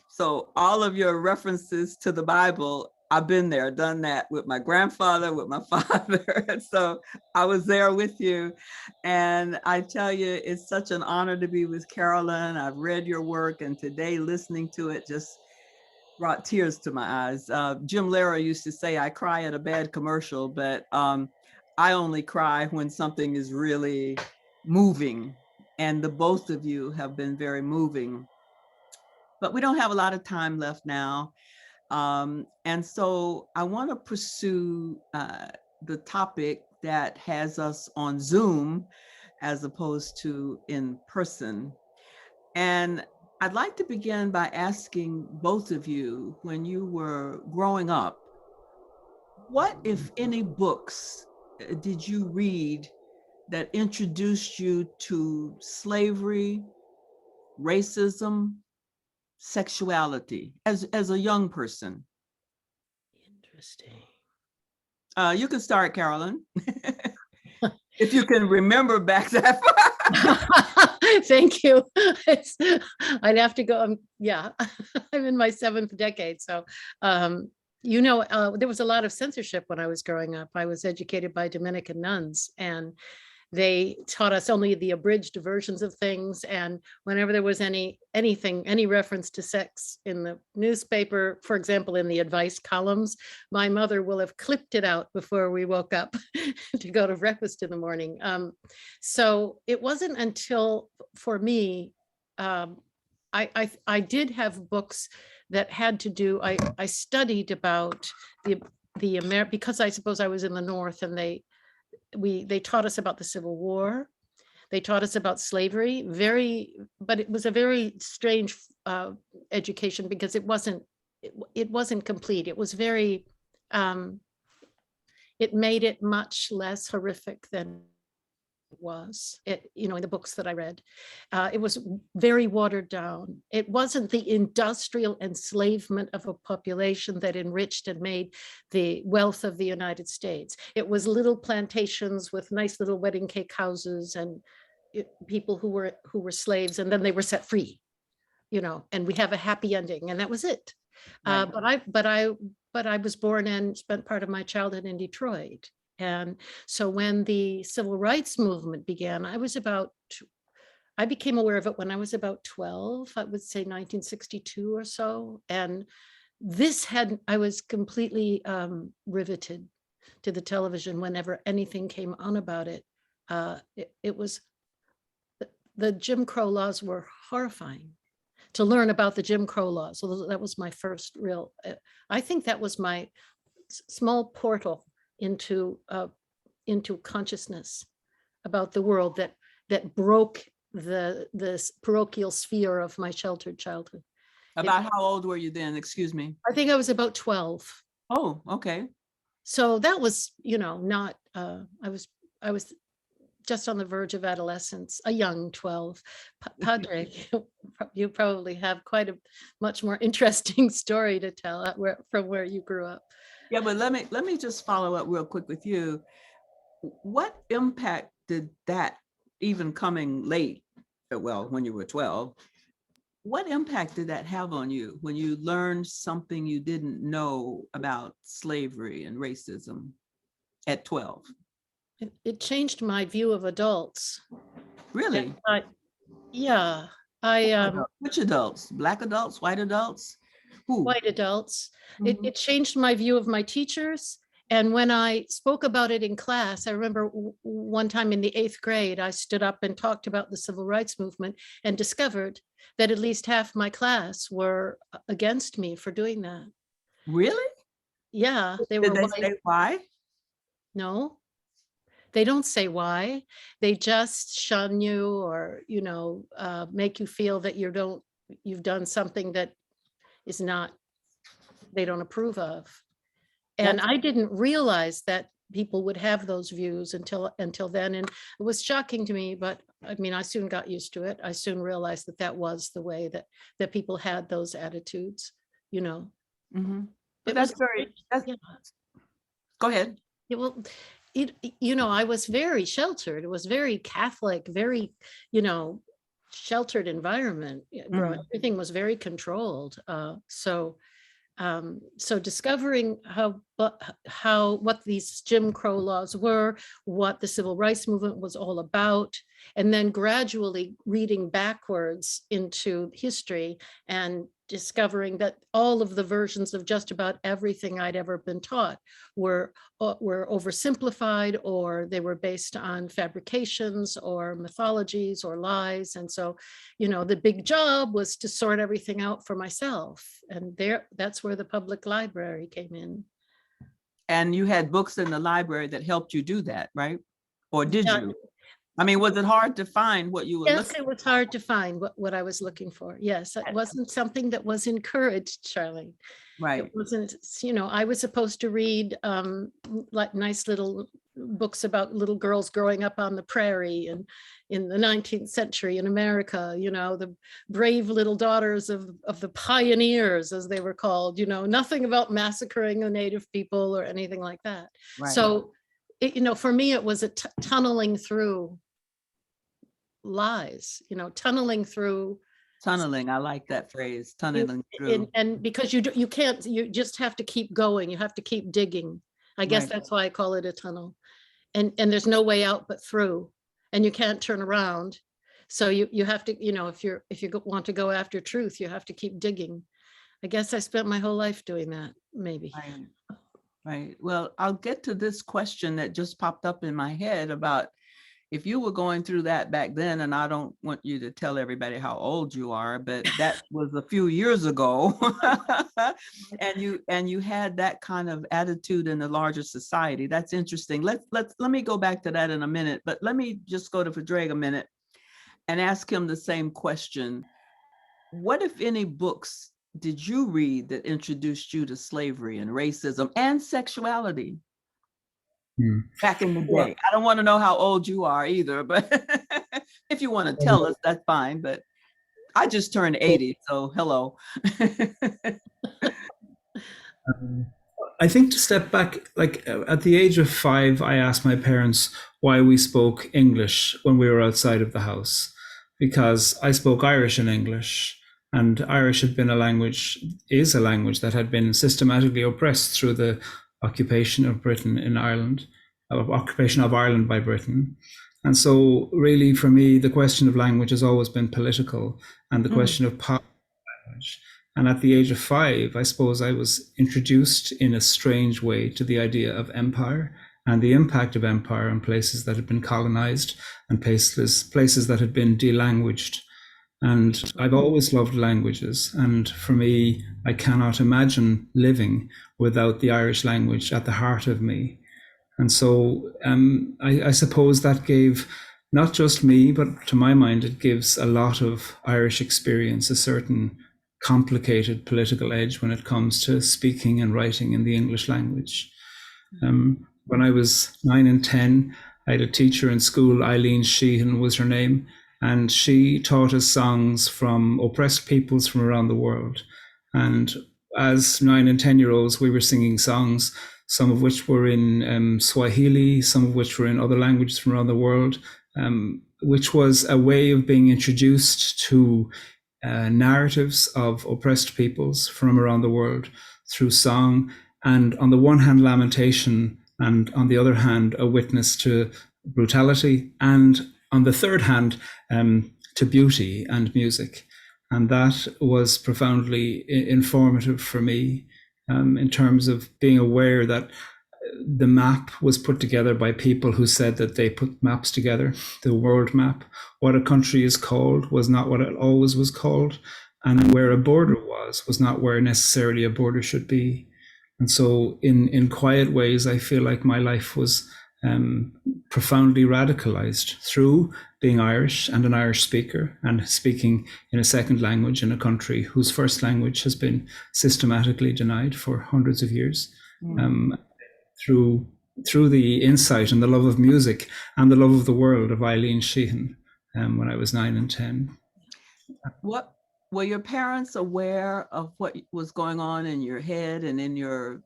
So all of your references to the Bible, I've been there, done that with my grandfather, with my father. So I was there with you. And I tell you, it's such an honor to be with Carolyn. I've read your work, and today listening to it just brought tears to my eyes. Jim Lehrer used to say, I cry at a bad commercial, but I only cry when something is really moving. And the both of you have been very moving. But we don't have a lot of time left now. And so I want to pursue the topic that has us on Zoom as opposed to in person. And I'd like to begin by asking both of you, when you were growing up, what, if any, books did you read that introduced you to slavery, racism, sexuality as a young person? Interesting. You can start, Carolyn, if you can remember back that far. Thank you. I'd have to go. Yeah, I'm in my 7th decade. So, you know, there was a lot of censorship when I was growing up. I was educated by Dominican nuns, and they taught us only the abridged versions of things. And whenever there was any reference to sex in the newspaper, for example, in the advice columns, my mother will have clipped it out before we woke up to go to breakfast in the morning. So it wasn't until, for me, I did have books that had to do, I studied about because I suppose I was in the North, and they taught us about the Civil War. They taught us about slavery, but it was a very strange education, because it wasn't complete. It was very, it made it much less horrific than was, in the books that I read. It was very watered down. It wasn't the industrial enslavement of a population that enriched and made the wealth of the United States. It was little plantations with nice little wedding cake houses and people who were slaves, and then they were set free, and we have a happy ending, and that was it. Right. But I was born and spent part of my childhood in Detroit. And so when the civil rights movement began, I became aware of it when I was about 12, I would say 1962 or so. And I was completely riveted to the television whenever anything came on about it. It was, the Jim Crow laws were horrifying. To learn about the Jim Crow laws. So that was my first real, I think that was my small portal into consciousness about the world that broke this parochial sphere of my sheltered childhood. About how old were you then? Excuse me. I think I was about 12. Oh, okay. So that was, not, I was just on the verge of adolescence, a young 12. Padraig, you probably have quite a much more interesting story to tell from where you grew up. Yeah, but let me just follow up real quick with you. What impact did that, even coming late, well, when you were 12, what impact did that have on you when you learned something you didn't know about slavery and racism at 12? It changed my view of adults. Really? Yeah. Which adults? Black adults? White adults? Who? White adults. Mhm. It changed my view of my teachers. And when I spoke about it in class, I remember one time in the 8th grade, I stood up and talked about the civil rights movement and discovered that at least half my class were against me for doing that. Really? Yeah, they Did were they white. say why? No, they don't say why. They just shun you or, make you feel that you've done something that is not, they don't approve of. And I didn't realize that people would have those views until then. And it was shocking to me, but I mean, I soon got used to it. I soon realized that was the way that people had those attitudes, Mm-hmm. But It that's was, very, yeah. Go ahead. Well, I was very sheltered. It was very Catholic, very, sheltered environment. Everything was very controlled. So discovering what these Jim Crow laws were, what the civil rights movement was all about, and then gradually reading backwards into history and discovering that all of the versions of just about everything I'd ever been taught were oversimplified, or they were based on fabrications or mythologies or lies. And so, the big job was to sort everything out for myself. And that's where the public library came in. And you had books in the library that helped you do that, right? Or did Yeah. you? I mean, was it hard to find what you were Yes, looking it was hard to find what I was looking for. Yes, it wasn't something that was encouraged, Charlayne. Right. It wasn't, I was supposed to read like nice little books about little girls growing up on the prairie and in the 19th century in America, the brave little daughters of the pioneers, as they were called, nothing about massacring the native people or anything like that. Right. So, for me, it was a tunneling through lies, tunneling through. Tunneling, I like that phrase, tunneling through. And because you can't, you just have to keep going, you have to keep digging. I guess Right. that's why I call it a tunnel. And there's no way out but through, and you can't turn around. So you have to, if you want to go after truth, you have to keep digging. I guess I spent my whole life doing that, maybe. Right. Well, I'll get to this question that just popped up in my head about if you were going through that back then, and I don't want you to tell everybody how old you are, but that was a few years ago. and you had that kind of attitude in the larger society. That's interesting. Let me go back to that in a minute, but let me just go to Padraig a minute and ask him the same question. What, if any, books did you read that introduced you to slavery and racism and sexuality? Hmm. back in the Well, day. I don't want to know how old you are either, but if you want to tell us, that's fine. But I just turned 80, so hello. Um, I think to step back, like at the age of 5, I asked my parents why we spoke English when we were outside of the house, because I spoke Irish and English, and Irish had been a language, is a language that had been systematically oppressed through the occupation of Britain in Ireland, occupation of Ireland by Britain. And so, really, for me, the question of language has always been political, and the question of power. And at the age of 5, I suppose I was introduced in a strange way to the idea of empire and the impact of empire on places that had been colonized and places that had been delanguaged. And I've always loved languages. And for me, I cannot imagine living without the Irish language at the heart of me. And so I suppose that gave not just me, but to my mind, it gives a lot of Irish experience a certain complicated political edge when it comes to speaking and writing in the English language. When I was 9 and 10, I had a teacher in school, Eileen Sheehan was her name, and she taught us songs from oppressed peoples from around the world. And as 9 and 10-year-olds, we were singing songs, some of which were in Swahili, some of which were in other languages from around the world, which was a way of being introduced to narratives of oppressed peoples from around the world through song. And on the one hand, lamentation, and on the other hand, a witness to brutality, and on the third hand, to beauty and music. And that was profoundly informative for me in terms of being aware that the map was put together by people who said that they put maps together, the world map. What a country is called was not what it always was called. And where a border was not where necessarily a border should be. And so in quiet ways, I feel like my life was profoundly radicalized through being Irish and an Irish speaker and speaking in a second language in a country whose first language has been systematically denied for hundreds of years. Through the insight and the love of music and the love of the world of Eileen Sheehan when I was 9 and 10. What were your parents aware of what was going on in your head and in your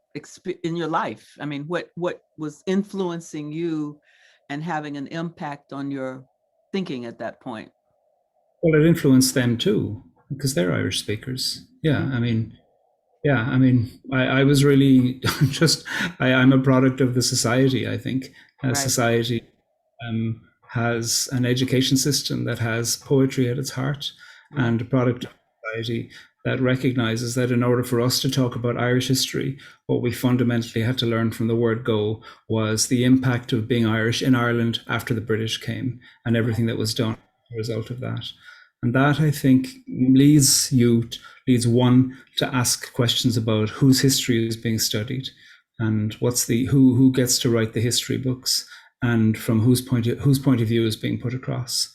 life? I mean, what was influencing you and having an impact on your thinking at that point? Well, it influenced them too, because they're Irish speakers. I was really I'm a product of the society, I think. Right. Society has an education system that has poetry at its heart, and a product of society that recognizes that in order for us to talk about Irish history, what we fundamentally had to learn from the word go was the impact of being Irish in Ireland after the British came and everything that was done as a result of that. And that, I think, leads one to ask questions about whose history is being studied and what's who gets to write the history books and from whose point of view is being put across.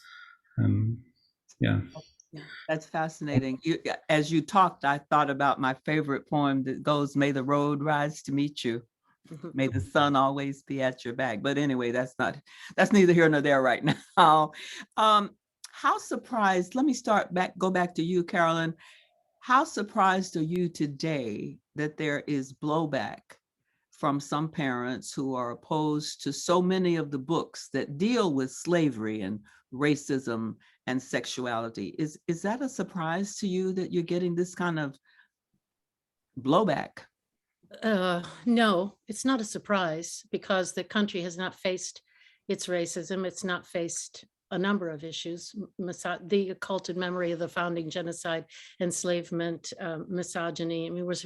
That's fascinating. As you talked, I thought about my favorite poem that goes, "May the road rise to meet you. May the sun always be at your back." But anyway, that's neither here nor there right now. How surprised, let me go back to you, Carolyn. How surprised are you today that there is blowback from some parents who are opposed to so many of the books that deal with slavery and racism and sexuality? Is that a surprise to you that you're getting this kind of blowback? No, it's not a surprise because the country has not faced its racism. It's not faced a number of issues, the occulted memory of the founding genocide, enslavement, misogyny. I mean, we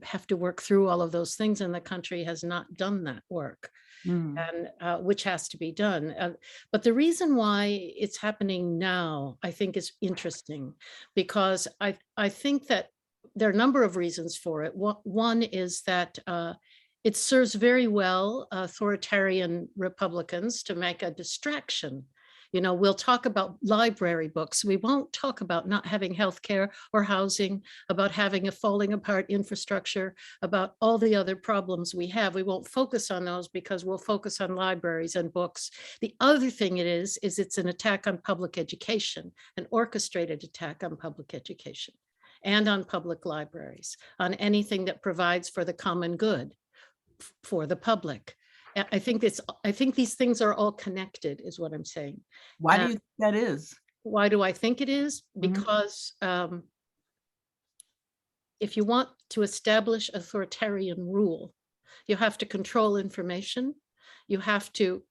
have to work through all of those things, and the country has not done that work, and which has to be done. But the reason why it's happening now, I think, is interesting, because I think that there are a number of reasons for it. One is that it serves very well authoritarian Republicans to make a distraction You know, we'll talk about library books. We won't talk about not having healthcare or housing, about having a falling apart infrastructure, about all the other problems we have. We won't focus on those because we'll focus on libraries and books. The other thing it is it's an attack on public education, an orchestrated attack on public education and on public libraries, on anything that provides for the common good for the public. I think these things are all connected, is what I'm saying. Why do you think that is? Why do I think it is? Because if you want to establish authoritarian rule, you have to control information. You have to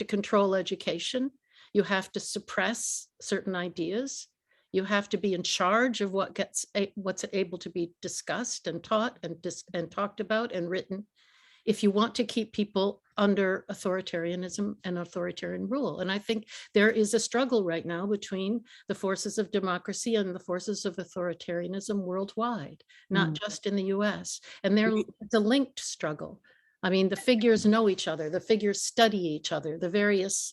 control education. You have to suppress certain ideas. You have to be in charge of what's able to be discussed and taught and talked about and written, if you want to keep people under authoritarianism and authoritarian rule. And I think there is a struggle right now between the forces of democracy and the forces of authoritarianism worldwide, not just in the US. And it's a linked struggle. I mean, the figures know each other, the figures study each other, the various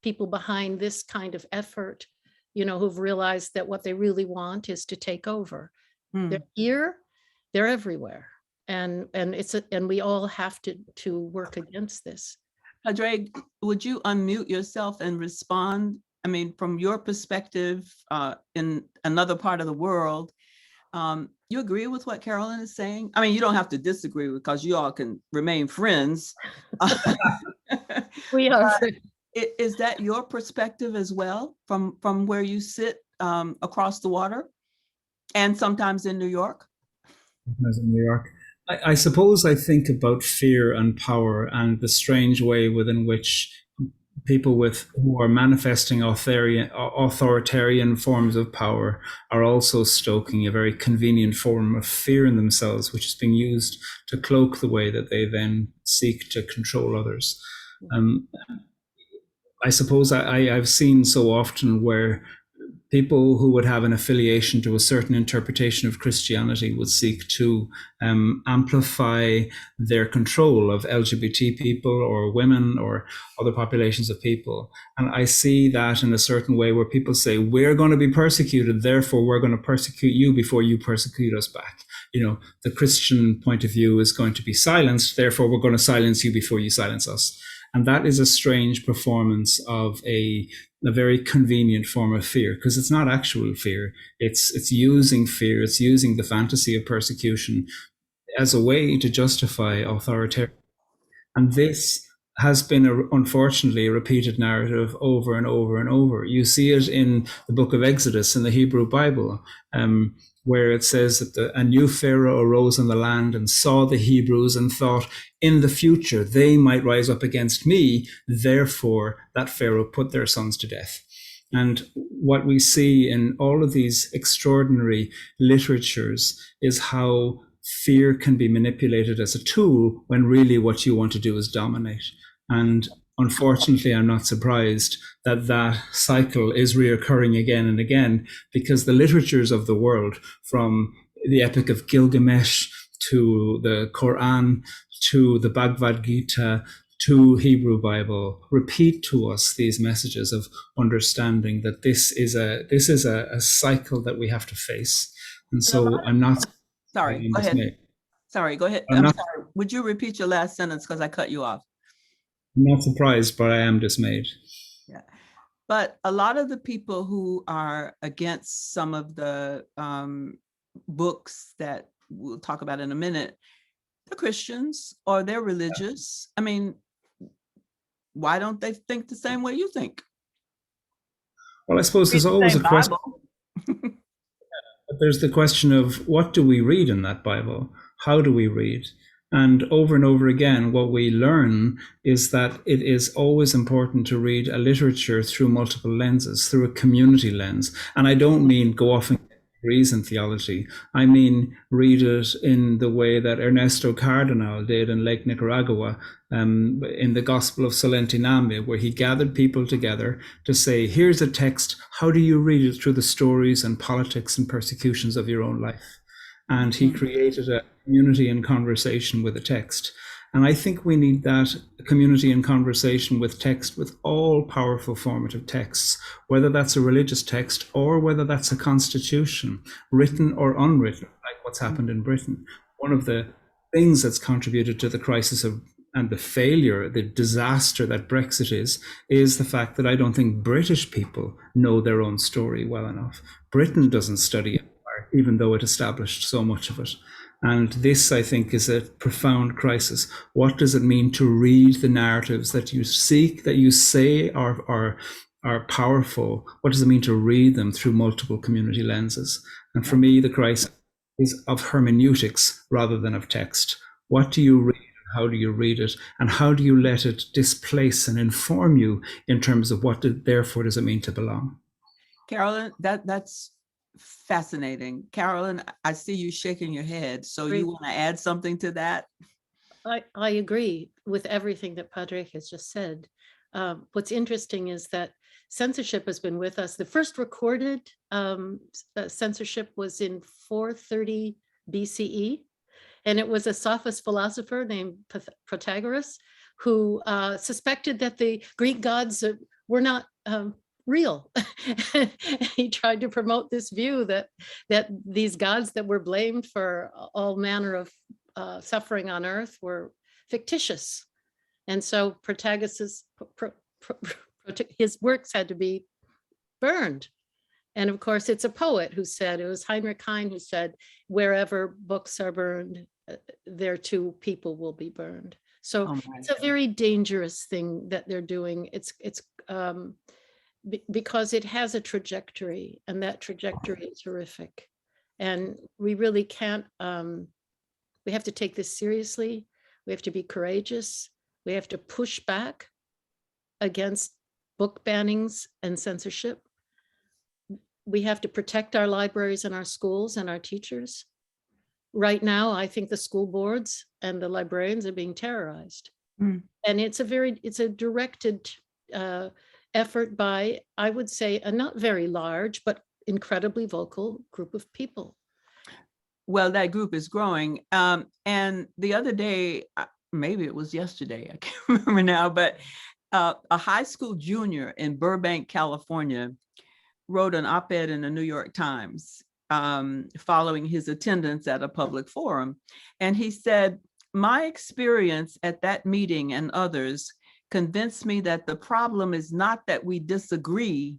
people behind this kind of effort, you know, who've realized that what they really want is to take over. They're here, they're everywhere. And we all have to work against this. Padraig, would you unmute yourself and respond? I mean, from your perspective in another part of the world, you agree with what Carolyn is saying? I mean, you don't have to disagree because you all can remain friends. We are. Is that your perspective as well from where you sit across the water and sometimes in New York? Sometimes in New York. I suppose I think about fear and power and the strange way within which people who are manifesting authoritarian forms of power are also stoking a very convenient form of fear in themselves, which is being used to cloak the way that they then seek to control others. I suppose I've seen so often where people who would have an affiliation to a certain interpretation of Christianity would seek to amplify their control of LGBT people or women or other populations of people. And I see that in a certain way where people say, we're going to be persecuted, therefore we're going to persecute you before you persecute us back. You know, the Christian point of view is going to be silenced, therefore we're going to silence you before you silence us. And that is a strange performance of a very convenient form of fear, because it's not actual fear. It's using fear. It's using the fantasy of persecution as a way to justify authoritarian. And this has been, unfortunately, a repeated narrative over and over and over. You see it in the book of Exodus in the Hebrew Bible, where it says that a new Pharaoh arose in the land and saw the Hebrews and thought, in the future, they might rise up against me. Therefore, that Pharaoh put their sons to death. And what we see in all of these extraordinary literatures is how fear can be manipulated as a tool when really what you want to do is dominate. And unfortunately, I'm not surprised that that cycle is reoccurring again and again, because the literatures of the world, from the Epic of Gilgamesh to the Quran to the Bhagavad Gita to Hebrew Bible, repeat to us these messages of understanding that this is a cycle that we have to face. And so I'm not. Sorry, go ahead. Sorry, go ahead. I'm sorry. Would you repeat your last sentence because I cut you off? I'm not surprised, but I am dismayed. Yeah, but a lot of the people who are against some of the books that we'll talk about in a minute, they're Christians or they're religious. I mean, why don't they think the same way you think? Well, I suppose there's always a question. There's the question of what do we read in that Bible? How do we read? And over again, what we learn is that it is always important to read a literature through multiple lenses, through a community lens. And I don't mean go off and get degrees in theology. I mean, read it in the way that Ernesto Cardenal did in Lake Nicaragua, in the Gospel of Solentiname, where he gathered people together to say, here's a text, how do you read it through the stories and politics and persecutions of your own life? And he created a community and conversation with a text. And I think we need that community and conversation with text, with all powerful formative texts, whether that's a religious text or whether that's a constitution, written or unwritten, like what's happened in Britain. One of the things that's contributed to the crisis of and the failure, the disaster that Brexit is the fact that I don't think British people know their own story well enough. Britain doesn't study empire, even though it established so much of it. And this, I think, is a profound crisis. What does it mean to read the narratives that you seek, that you say are powerful? What does it mean to read them through multiple community lenses? And for me, the crisis is of hermeneutics rather than of text. What do you read? How do you read it? And how do you let it displace and inform you in terms of therefore does it mean to belong? Carolyn, that's fascinating. Carolyn, I see you shaking your head. So you want to add something to that? I agree with everything that Padraig has just said. What's interesting is that censorship has been with us. The first recorded censorship was in 430 BCE. And it was a sophist philosopher named Protagoras who suspected that the Greek gods were not real. He tried to promote this view that these gods that were blamed for all manner of suffering on earth were fictitious. And so Protagoras, his works had to be burned. And of course, it's a poet who said, it was Heinrich Heine who said, wherever books are burned, there too people will be burned. So it's a very dangerous thing that they're doing. It's because it has a trajectory, and that trajectory is horrific. And we really can't, we have to take this seriously. We have to be courageous. We have to push back against book bannings and censorship. We have to protect our libraries and our schools and our teachers. Right now, I think the school boards and the librarians are being terrorized. And it's a directed effort by, I would say, a not very large, but incredibly vocal group of people. Well, that group is growing. And the other day, maybe it was yesterday, I can't remember now, but a high school junior in Burbank, California, wrote an op-ed in the New York Times following his attendance at a public forum. And he said, my experience at that meeting and others convinced me that the problem is not that we disagree,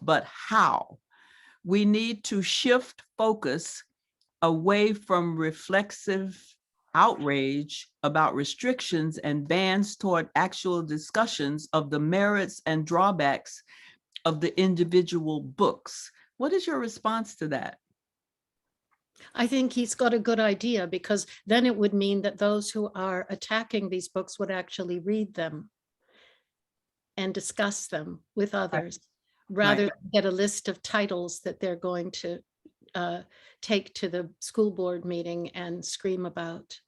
but how. We need to shift focus away from reflexive outrage about restrictions and bans toward actual discussions of the merits and drawbacks of the individual books. What is your response to that? I think he's got a good idea, because then it would mean that those who are attacking these books would actually read them and discuss them with others, rather than get a list of titles that they're going to take to the school board meeting and scream about.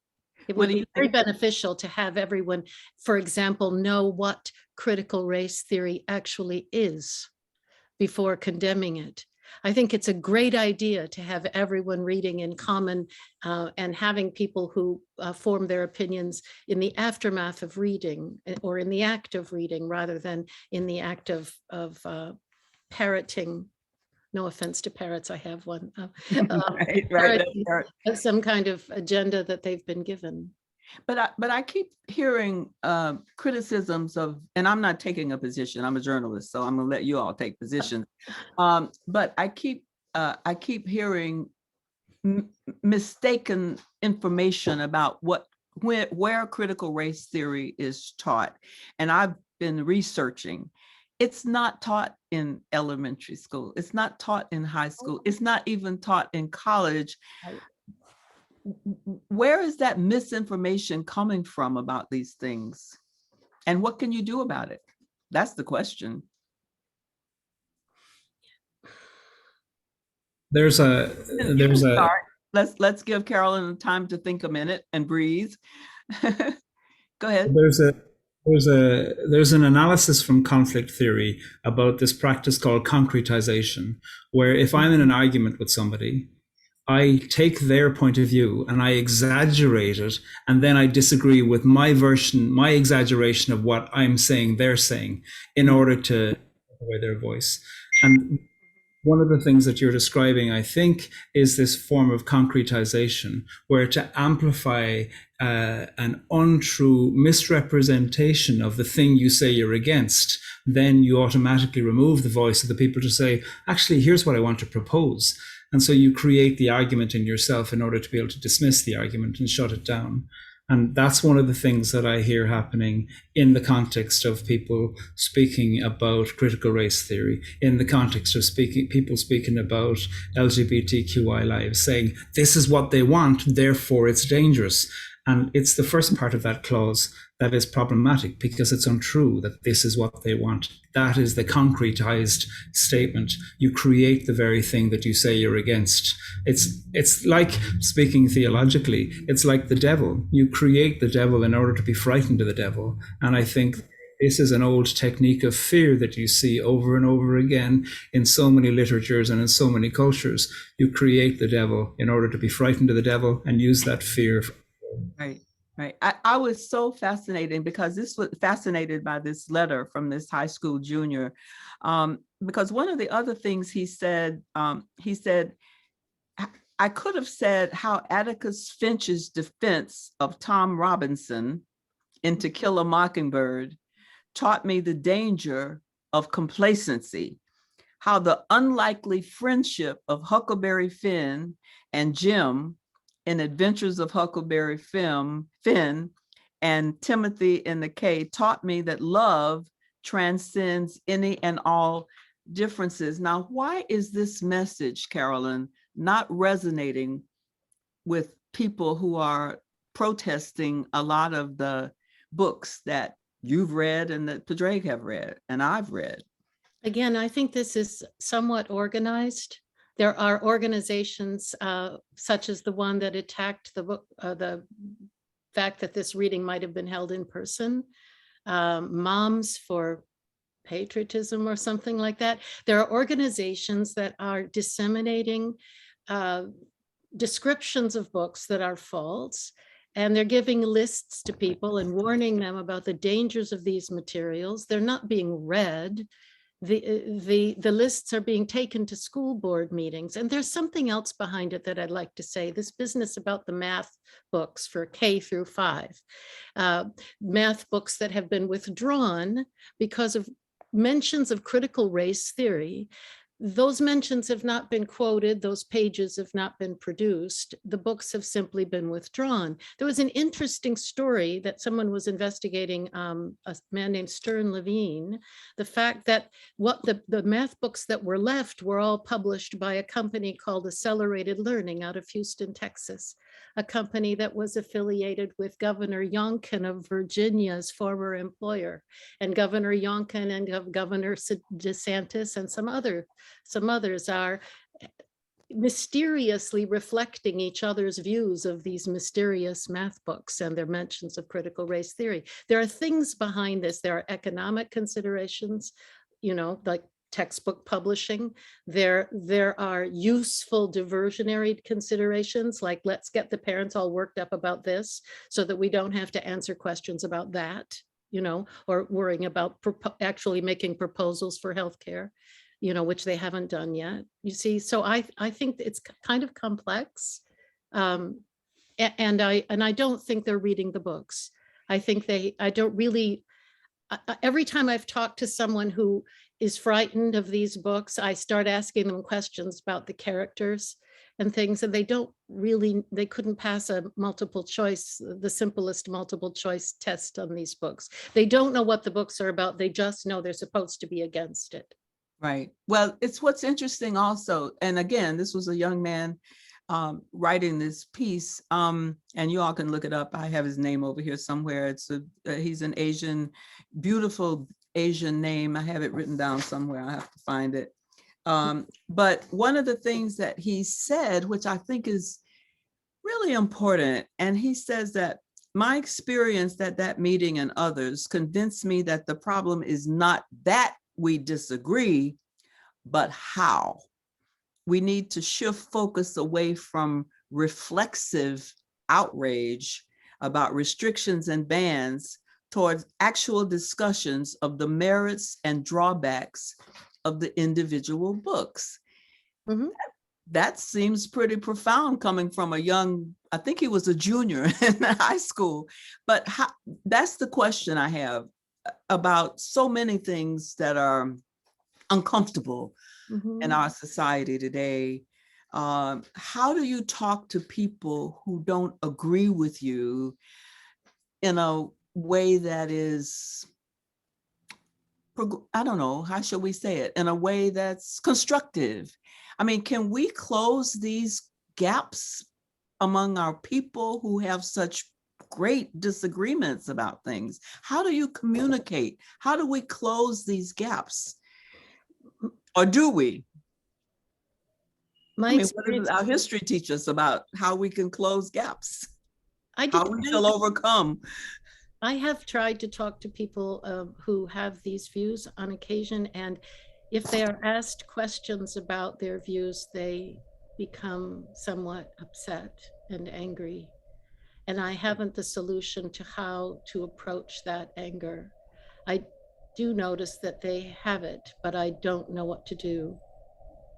It would be very beneficial to have everyone, for example, know what critical race theory actually is before condemning it. I think it's a great idea to have everyone reading in common and having people who form their opinions in the aftermath of reading, or in the act of reading, rather than in the act of parroting. No offense to parrots, I have one. Some kind of agenda that they've been given. But I keep hearing criticisms of, and I'm not taking a position, I'm a journalist, so I'm gonna let you all take positions. But I keep hearing mistaken information about where critical race theory is taught. And I've been researching. It's not taught in elementary school. It's not taught in high school. It's not even taught in college. Where is that misinformation coming from about these things? And what can you do about it? That's the question. Let's give Carolyn time to think a minute and breathe. Go ahead. There's an analysis from conflict theory about this practice called concretization, where if I'm in an argument with somebody I take their point of view and I exaggerate it, and then I disagree with my version, my exaggeration of what I'm saying they're saying, in order to take away their voice. And one of the things that you're describing, I think, is this form of concretization, where to amplify an untrue misrepresentation of the thing you say you're against, then you automatically remove the voice of the people to say, actually, here's what I want to propose. And so you create the argument in yourself in order to be able to dismiss the argument and shut it down. And that's one of the things that I hear happening in the context of people speaking about critical race theory, in the context of people speaking about LGBTQI lives, saying this is what they want, therefore it's dangerous. And it's the first part of that clause that is problematic, because it's untrue that this is what they want. That is the concretized statement. You create the very thing that you say you're against. It's like, speaking theologically, it's like the devil. You create the devil in order to be frightened of the devil. And I think this is an old technique of fear that you see over and over again in so many literatures and in so many cultures. You create the devil in order to be frightened of the devil and use that fear. Right, right. I was so fascinated because this was fascinated by this letter from this high school junior, because one of the other things he said, I could have said how Atticus Finch's defense of Tom Robinson in To Kill a Mockingbird taught me the danger of complacency, how the unlikely friendship of Huckleberry Finn and Jim in Adventures of Huckleberry Finn and Timothy in the Cave taught me that love transcends any and all differences. Now, why is this message, Carolyn, not resonating with people who are protesting a lot of the books that you've read and that Padraig have read and I've read? Again, I think this is somewhat organized. There are organizations such as the one that attacked the book, the fact that this reading might have been held in person, Moms for Patriotism or something like that. There are organizations that are disseminating descriptions of books that are false, and they're giving lists to people and warning them about the dangers of these materials. They're not being read. The lists are being taken to school board meetings. And there's something else behind it that I'd like to say. This business about the math books for K through 5, math books that have been withdrawn because of mentions of critical race theory. Those mentions have not been quoted, those pages have not been produced, the books have simply been withdrawn. There was an interesting story that someone was investigating, a man named Stern Levine, the fact that what the math books that were left were all published by a company called Accelerated Learning out of Houston, Texas, a company that was affiliated with Governor Youngkin of Virginia's former employer, and Governor Youngkin and Governor DeSantis and some others are mysteriously reflecting each other's views of these mysterious math books and their mentions of critical race theory. There are things behind this. There are economic considerations, like textbook publishing. There are useful diversionary considerations, like let's get the parents all worked up about this so that we don't have to answer questions about that, or worrying about actually making proposals for healthcare, which they haven't done yet. You see, so I think it's kind of complex, and I don't think they're reading the books. I think I don't really. Every time I've talked to someone who is frightened of these books, I start asking them questions about the characters and things, and they couldn't pass a multiple choice, the simplest multiple choice test on these books. They don't know what the books are about. They just know they're supposed to be against it. Right. Well, it's what's interesting also. And again, this was a young man writing this piece, and you all can look it up. I have his name over here somewhere. He's an Asian, beautiful Asian name. I have it written down somewhere. I have to find it. But one of the things that he said, which I think is really important, and he says that my experience at that meeting and others convinced me that the problem is not that we disagree, but how. we need to shift focus away from reflexive outrage about restrictions and bans towards actual discussions of the merits and drawbacks of the individual books. Mhm. That seems pretty profound coming from a young, I think he was a junior in high school, but that's the question I have about so many things that are uncomfortable Mhm. in our society today. How do you talk to people who don't agree with you in a way that is, I don't know, how should we say it? In a way that's constructive. I mean, can we close these gaps among our people who have such great disagreements about things? How do you communicate? How do we close these gaps? Or do we? My I mean, what does experience, our history teach us about how we can close gaps? I How did, we shall overcome? I have tried to talk to people who have these views on occasion, and if they are asked questions about their views, they become somewhat upset and angry. And I haven't the solution to how to approach that anger. I do notice that they have it, but I don't know what to do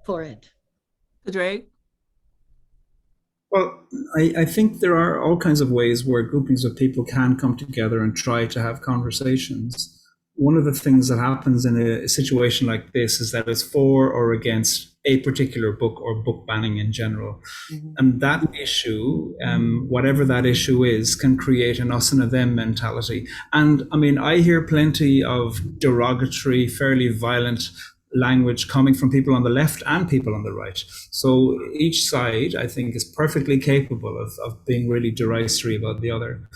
for it. Padraig? Well, I think there are all kinds of ways where groupings of people can come together and try to have conversations. One of the things that happens in a situation like this is that it's for or against a particular book or book banning in general. And that issue, whatever that issue is, can create an us and a them mentality. And I mean, I hear plenty of derogatory, fairly violent language coming from people on the left and people on the right. So each side, I think, is perfectly capable of being really derisory about the other.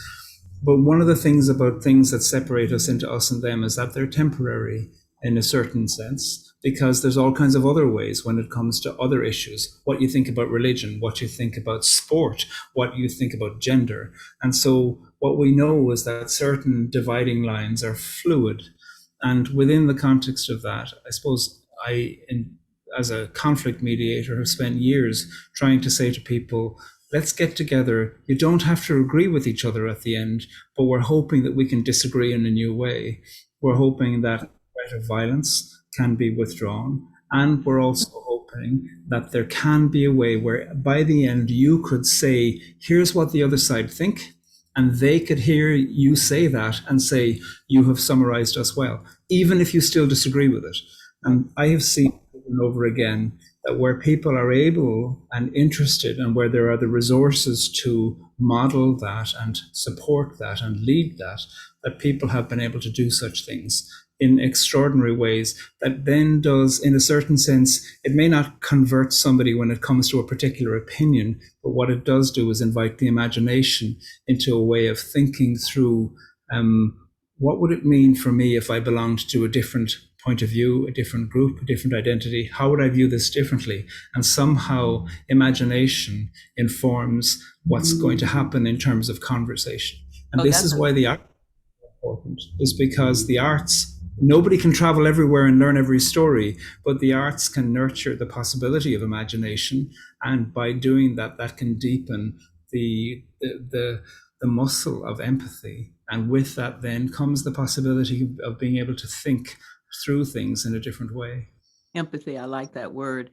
But one of the things about things that separate us into us and them is that they're temporary in a certain sense, because there's all kinds of other ways when it comes to other issues, what you think about religion, what you think about sport, what you think about gender. And so what we know is that certain dividing lines are fluid. And within the context of that, I suppose as a conflict mediator, have spent years trying to say to people, let's get together. You don't have to agree with each other at the end, but we're hoping that we can disagree in a new way. We're hoping that threat of violence can be withdrawn. And we're also hoping that there can be a way where by the end you could say, here's what the other side think. And they could hear you say that and say, you have summarized us well, even if you still disagree with it. And I have seen over and over again that where people are able and interested and where there are the resources to model that and support that and lead that, that people have been able to do such things in extraordinary ways that then does, in a certain sense, it may not convert somebody when it comes to a particular opinion, but what it does do is invite the imagination into a way of thinking through what would it mean for me if I belonged to a different point of view, a different group, a different identity? How would I view this differently? And somehow imagination informs what's going to happen in terms of conversation. And this is why the art is important, is because the arts, nobody can travel everywhere and learn every story, but the arts can nurture the possibility of imagination. And by doing that, that can deepen the muscle of empathy. And with that then comes the possibility of being able to think through things in a different way. Empathy, I like that word.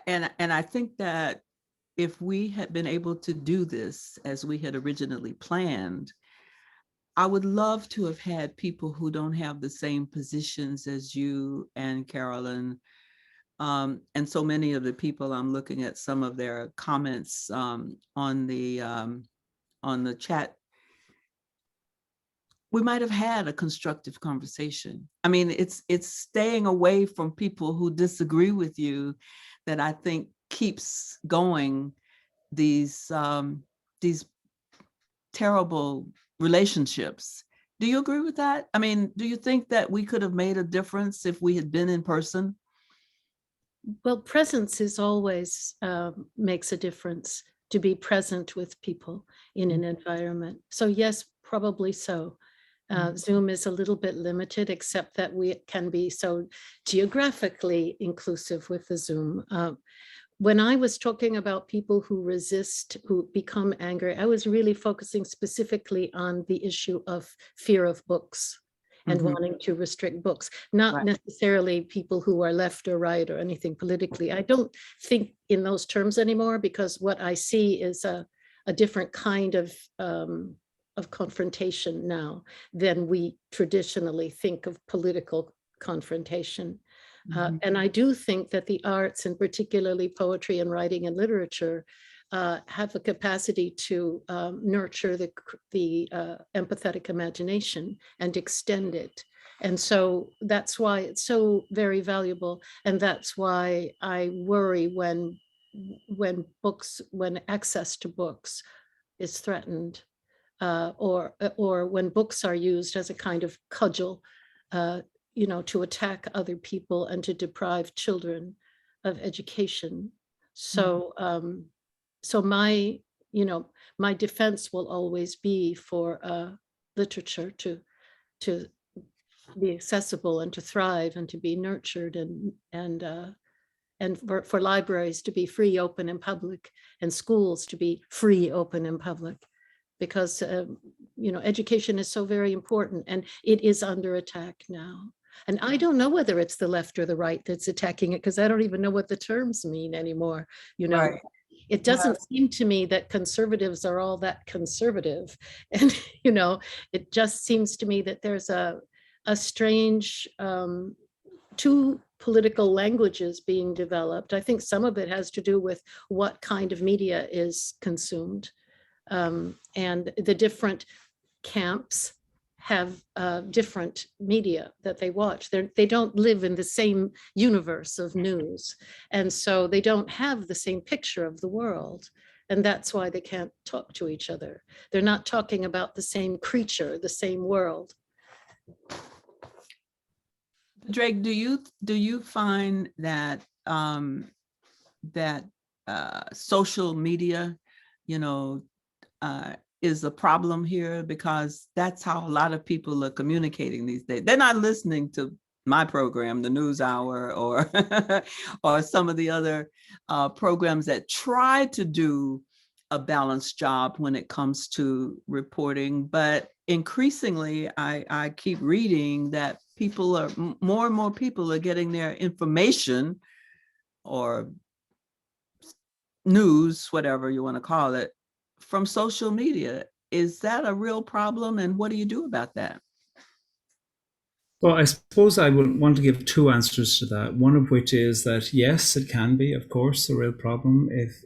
And I think that if we had been able to do this as we had originally planned, I would love to have had people who don't have the same positions as you and Carolyn. And so many of the people, I'm looking at some of their comments on the chat. We might have had a constructive conversation. I mean, it's staying away from people who disagree with you that I think keeps going these terrible relationships. Do you agree with that? I mean, do you think that we could have made a difference if we had been in person? Well, presence is always makes a difference, to be present with people in an environment. So yes, probably so. Zoom is a little bit limited, except that we can be so geographically inclusive with the Zoom. When I was talking about people who resist, who become angry, I was really focusing specifically on the issue of fear of books and wanting to restrict books, not necessarily people who are left or right or anything politically. I don't think in those terms anymore, because what I see is a different kind of confrontation now than we traditionally think of political confrontation. And I do think that the arts, and particularly poetry and writing and literature, have a capacity to nurture the empathetic imagination and extend it. And so that's why it's so very valuable. And that's why I worry when access to books is threatened, or when books are used as a kind of cudgel, to attack other people and to deprive children of education. So, so my defense will always be for literature to be accessible and to thrive and to be nurtured, and for libraries to be free, open, and public, and schools to be free, open, and public, because education is so very important, and it is under attack now. And I don't know whether it's the left or the right that's attacking it, because I don't even know what the terms mean anymore. It doesn't seem to me that conservatives are all that conservative. And, it just seems to me that there's a strange two political languages being developed. I think some of it has to do with what kind of media is consumed. And the different camps have different media that they watch. They don't live in the same universe of news. And so they don't have the same picture of the world. And that's why they can't talk to each other. They're not talking about the same creature, the same world. Padraig, do you find that social media, is a problem here? Because that's how a lot of people are communicating these days. They're not listening to my program, the News Hour, or or some of the other programs that try to do a balanced job when it comes to reporting. But increasingly, I keep reading that more and more people are getting their information or news, whatever you want to call it, from social media. Is that a real problem? And what do you do about that? Well, I suppose I would want to give two answers to that. One of which is that, yes, it can be, of course, a real problem if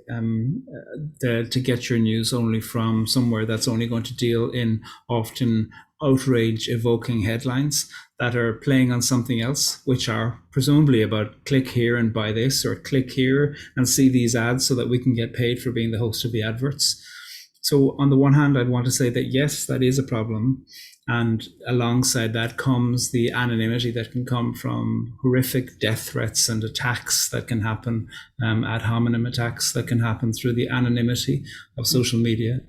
to get your news only from somewhere that's only going to deal in often outrage-evoking headlines that are playing on something else, which are presumably about click here and buy this, or click here and see these ads so that we can get paid for being the host of the adverts. So on the one hand, I'd want to say that, yes, that is a problem. And alongside that comes the anonymity that can come from horrific death threats and attacks that can happen, ad hominem attacks that can happen through the anonymity of social media.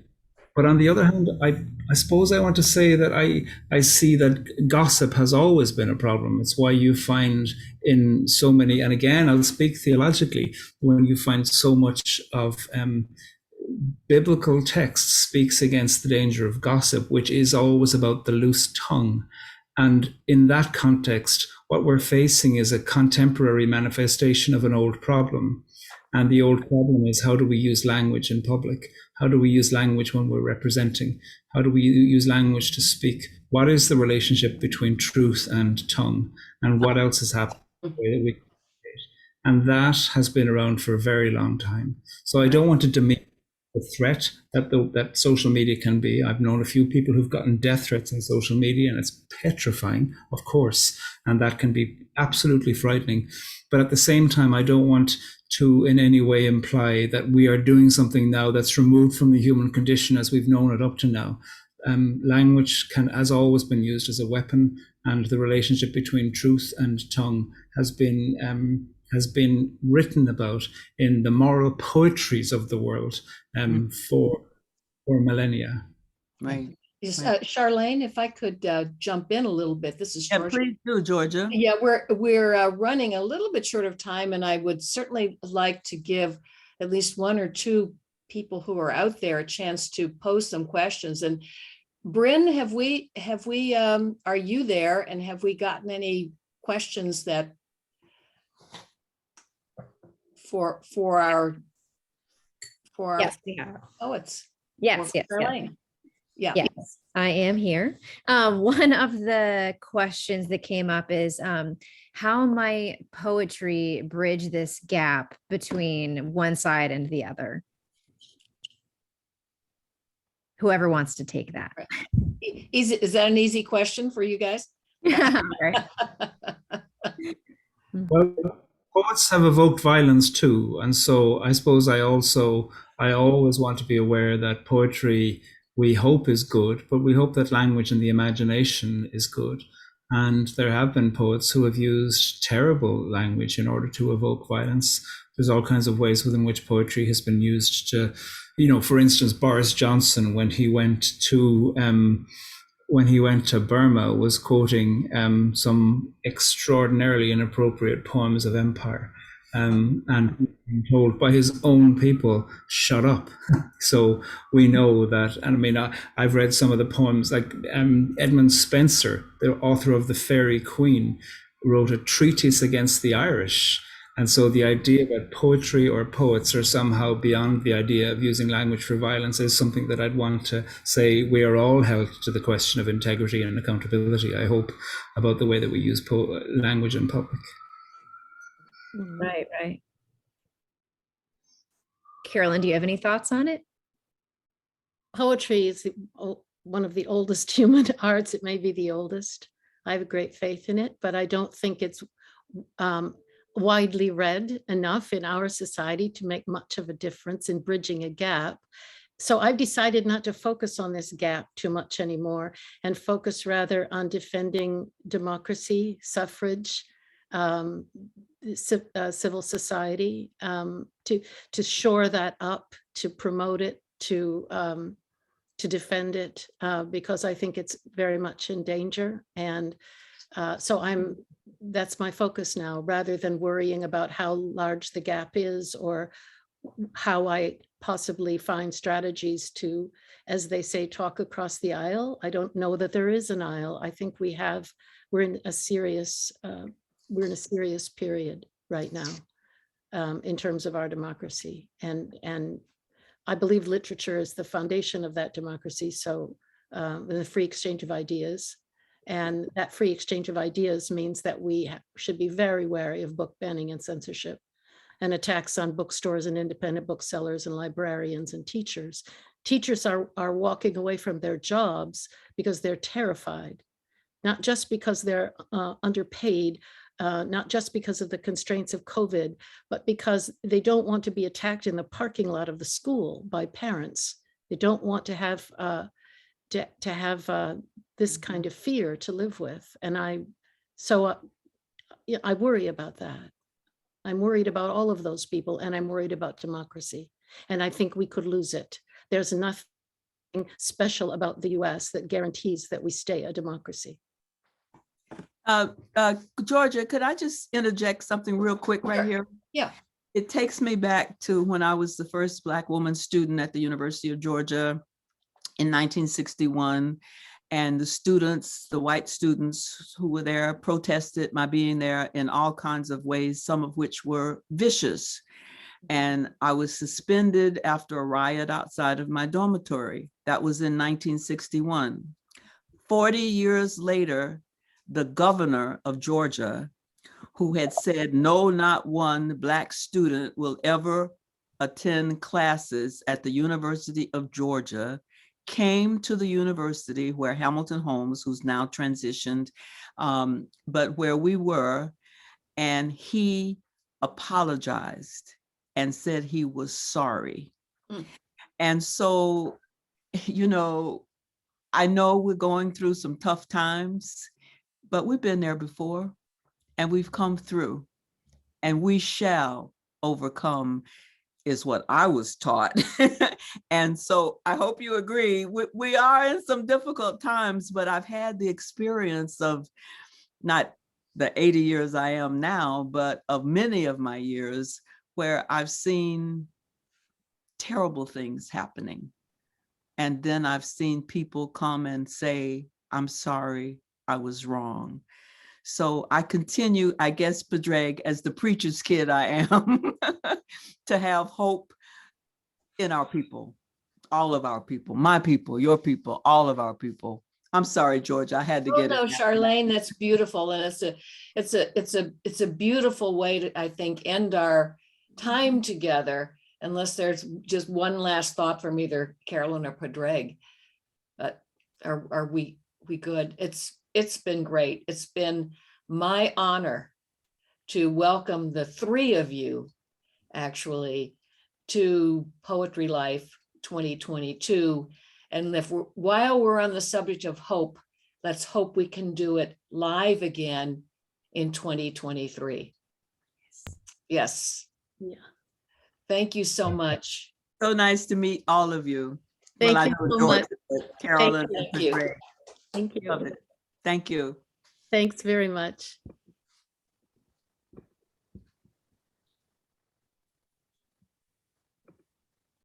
But on the other hand, I suppose I want to say that I see that gossip has always been a problem. It's why you find in so many, and again, I'll speak theologically, when you find so much of biblical text speaks against the danger of gossip, which is always about the loose tongue. And in that context, what we're facing is a contemporary manifestation of an old problem. And the old problem is, how do we use language in public? How do we use language when we're representing? How do we use language to speak? What is the relationship between truth and tongue? And what else has happened? And that has been around for a very long time. So I don't want to diminish the threat that social media can be. I've known a few people who've gotten death threats on social media, and it's petrifying, of course, and that can be absolutely frightening. But at the same time, I don't want to in any way imply that we are doing something now that's removed from the human condition as we've known it up to now. Language has always been used as a weapon, and the relationship between truth and tongue has been written about in the moral poetries of the world for millennia. Right. Charlayne, if I could jump in a little bit, this is Yeah, Georgia. please do, Georgia. Yeah, we're running a little bit short of time, and I would certainly like to give at least one or two people who are out there a chance to pose some questions. And Bryn, are you there? And have we gotten any questions that for our Yes, we have. poets? Yes, Or yes, yes. Charlayne? Yeah. Yes, I am here. One of the questions that came up is how might poetry bridge this gap between one side and the other? Whoever wants to take that. Is that an easy question for you guys? Right. Well, poets have evoked violence too, and so I suppose I always want to be aware that poetry we hope is good, but we hope that language and the imagination is good. And there have been poets who have used terrible language in order to evoke violence. There's all kinds of ways within which poetry has been used to, for instance, Boris Johnson, when he went to Burma, was quoting some extraordinarily inappropriate poems of empire, and being told by his own people, shut up. So we know that, and I mean, I've read some of the poems, like Edmund Spenser, the author of The Faerie Queene, wrote a treatise against the Irish. And so the idea that poetry or poets are somehow beyond the idea of using language for violence is something that I'd want to say we are all held to the question of integrity and accountability, I hope, about the way that we use language in public. Right, right. Carolyn, do you have any thoughts on it? Poetry is one of the oldest human arts. It may be the oldest. I have a great faith in it, but I don't think it's widely read enough in our society to make much of a difference in bridging a gap. So I've decided not to focus on this gap too much anymore and focus rather on defending democracy, suffrage, civil society, to shore that up, to promote it, to defend it, because I think it's very much in danger. And so that's my focus now, rather than worrying about how large the gap is or how I possibly find strategies to, as they say, talk across the aisle. I don't know that there is an aisle. I think we're in a serious period right now in terms of our democracy. And I believe literature is the foundation of that democracy. So the free exchange of ideas. And that free exchange of ideas means that we should be very wary of book banning and censorship and attacks on bookstores and independent booksellers and librarians and teachers. Teachers are walking away from their jobs because they're terrified, not just because they're underpaid, not just because of the constraints of COVID, but because they don't want to be attacked in the parking lot of the school by parents. They don't want to have this kind of fear to live with. And I worry about that. I'm worried about all of those people, and I'm worried about democracy. And I think we could lose it. There's nothing special about the US that guarantees that we stay a democracy. Georgia, could I just interject something real quick right here? Yeah. It takes me back to when I was the first Black woman student at the University of Georgia in 1961. And the students, the white students who were there, protested my being there in all kinds of ways, some of which were vicious. And I was suspended after a riot outside of my dormitory. That was in 1961. 40 years later, the governor of Georgia, who had said no, not one Black student will ever attend classes at the University of Georgia, came to the university where Hamilton Holmes, who's now transitioned, but where we were, and he apologized and said he was sorry. And so, I know we're going through some tough times, but we've been there before and we've come through, and we shall overcome is what I was taught. And so I hope you agree. We are in some difficult times, but I've had the experience of not the 80 years I am now, but of many of my years where I've seen terrible things happening. And then I've seen people come and say, I'm sorry, I was wrong. So I continue, I guess, Padraig, as the preacher's kid I am, to have hope in our people, all of our people, my people, your people, all of our people. I'm sorry, George, I had to Oh, get no, it. Charlayne, that's beautiful. And it's a beautiful way to, I think, end our time together, unless there's just one last thought from either Carolyn or Padraig. Are we good? It's been great. It's been my honor to welcome the three of you actually to Poetry Life 2022. And while we're on the subject of hope, let's hope we can do it live again in 2023. Yes. Yeah. Thank you so much. So nice to meet all of you. Thank I you know so George, much. but Carolyn, Thank and you. Padraig. Thank Love you. it. Thank you. Thanks very much.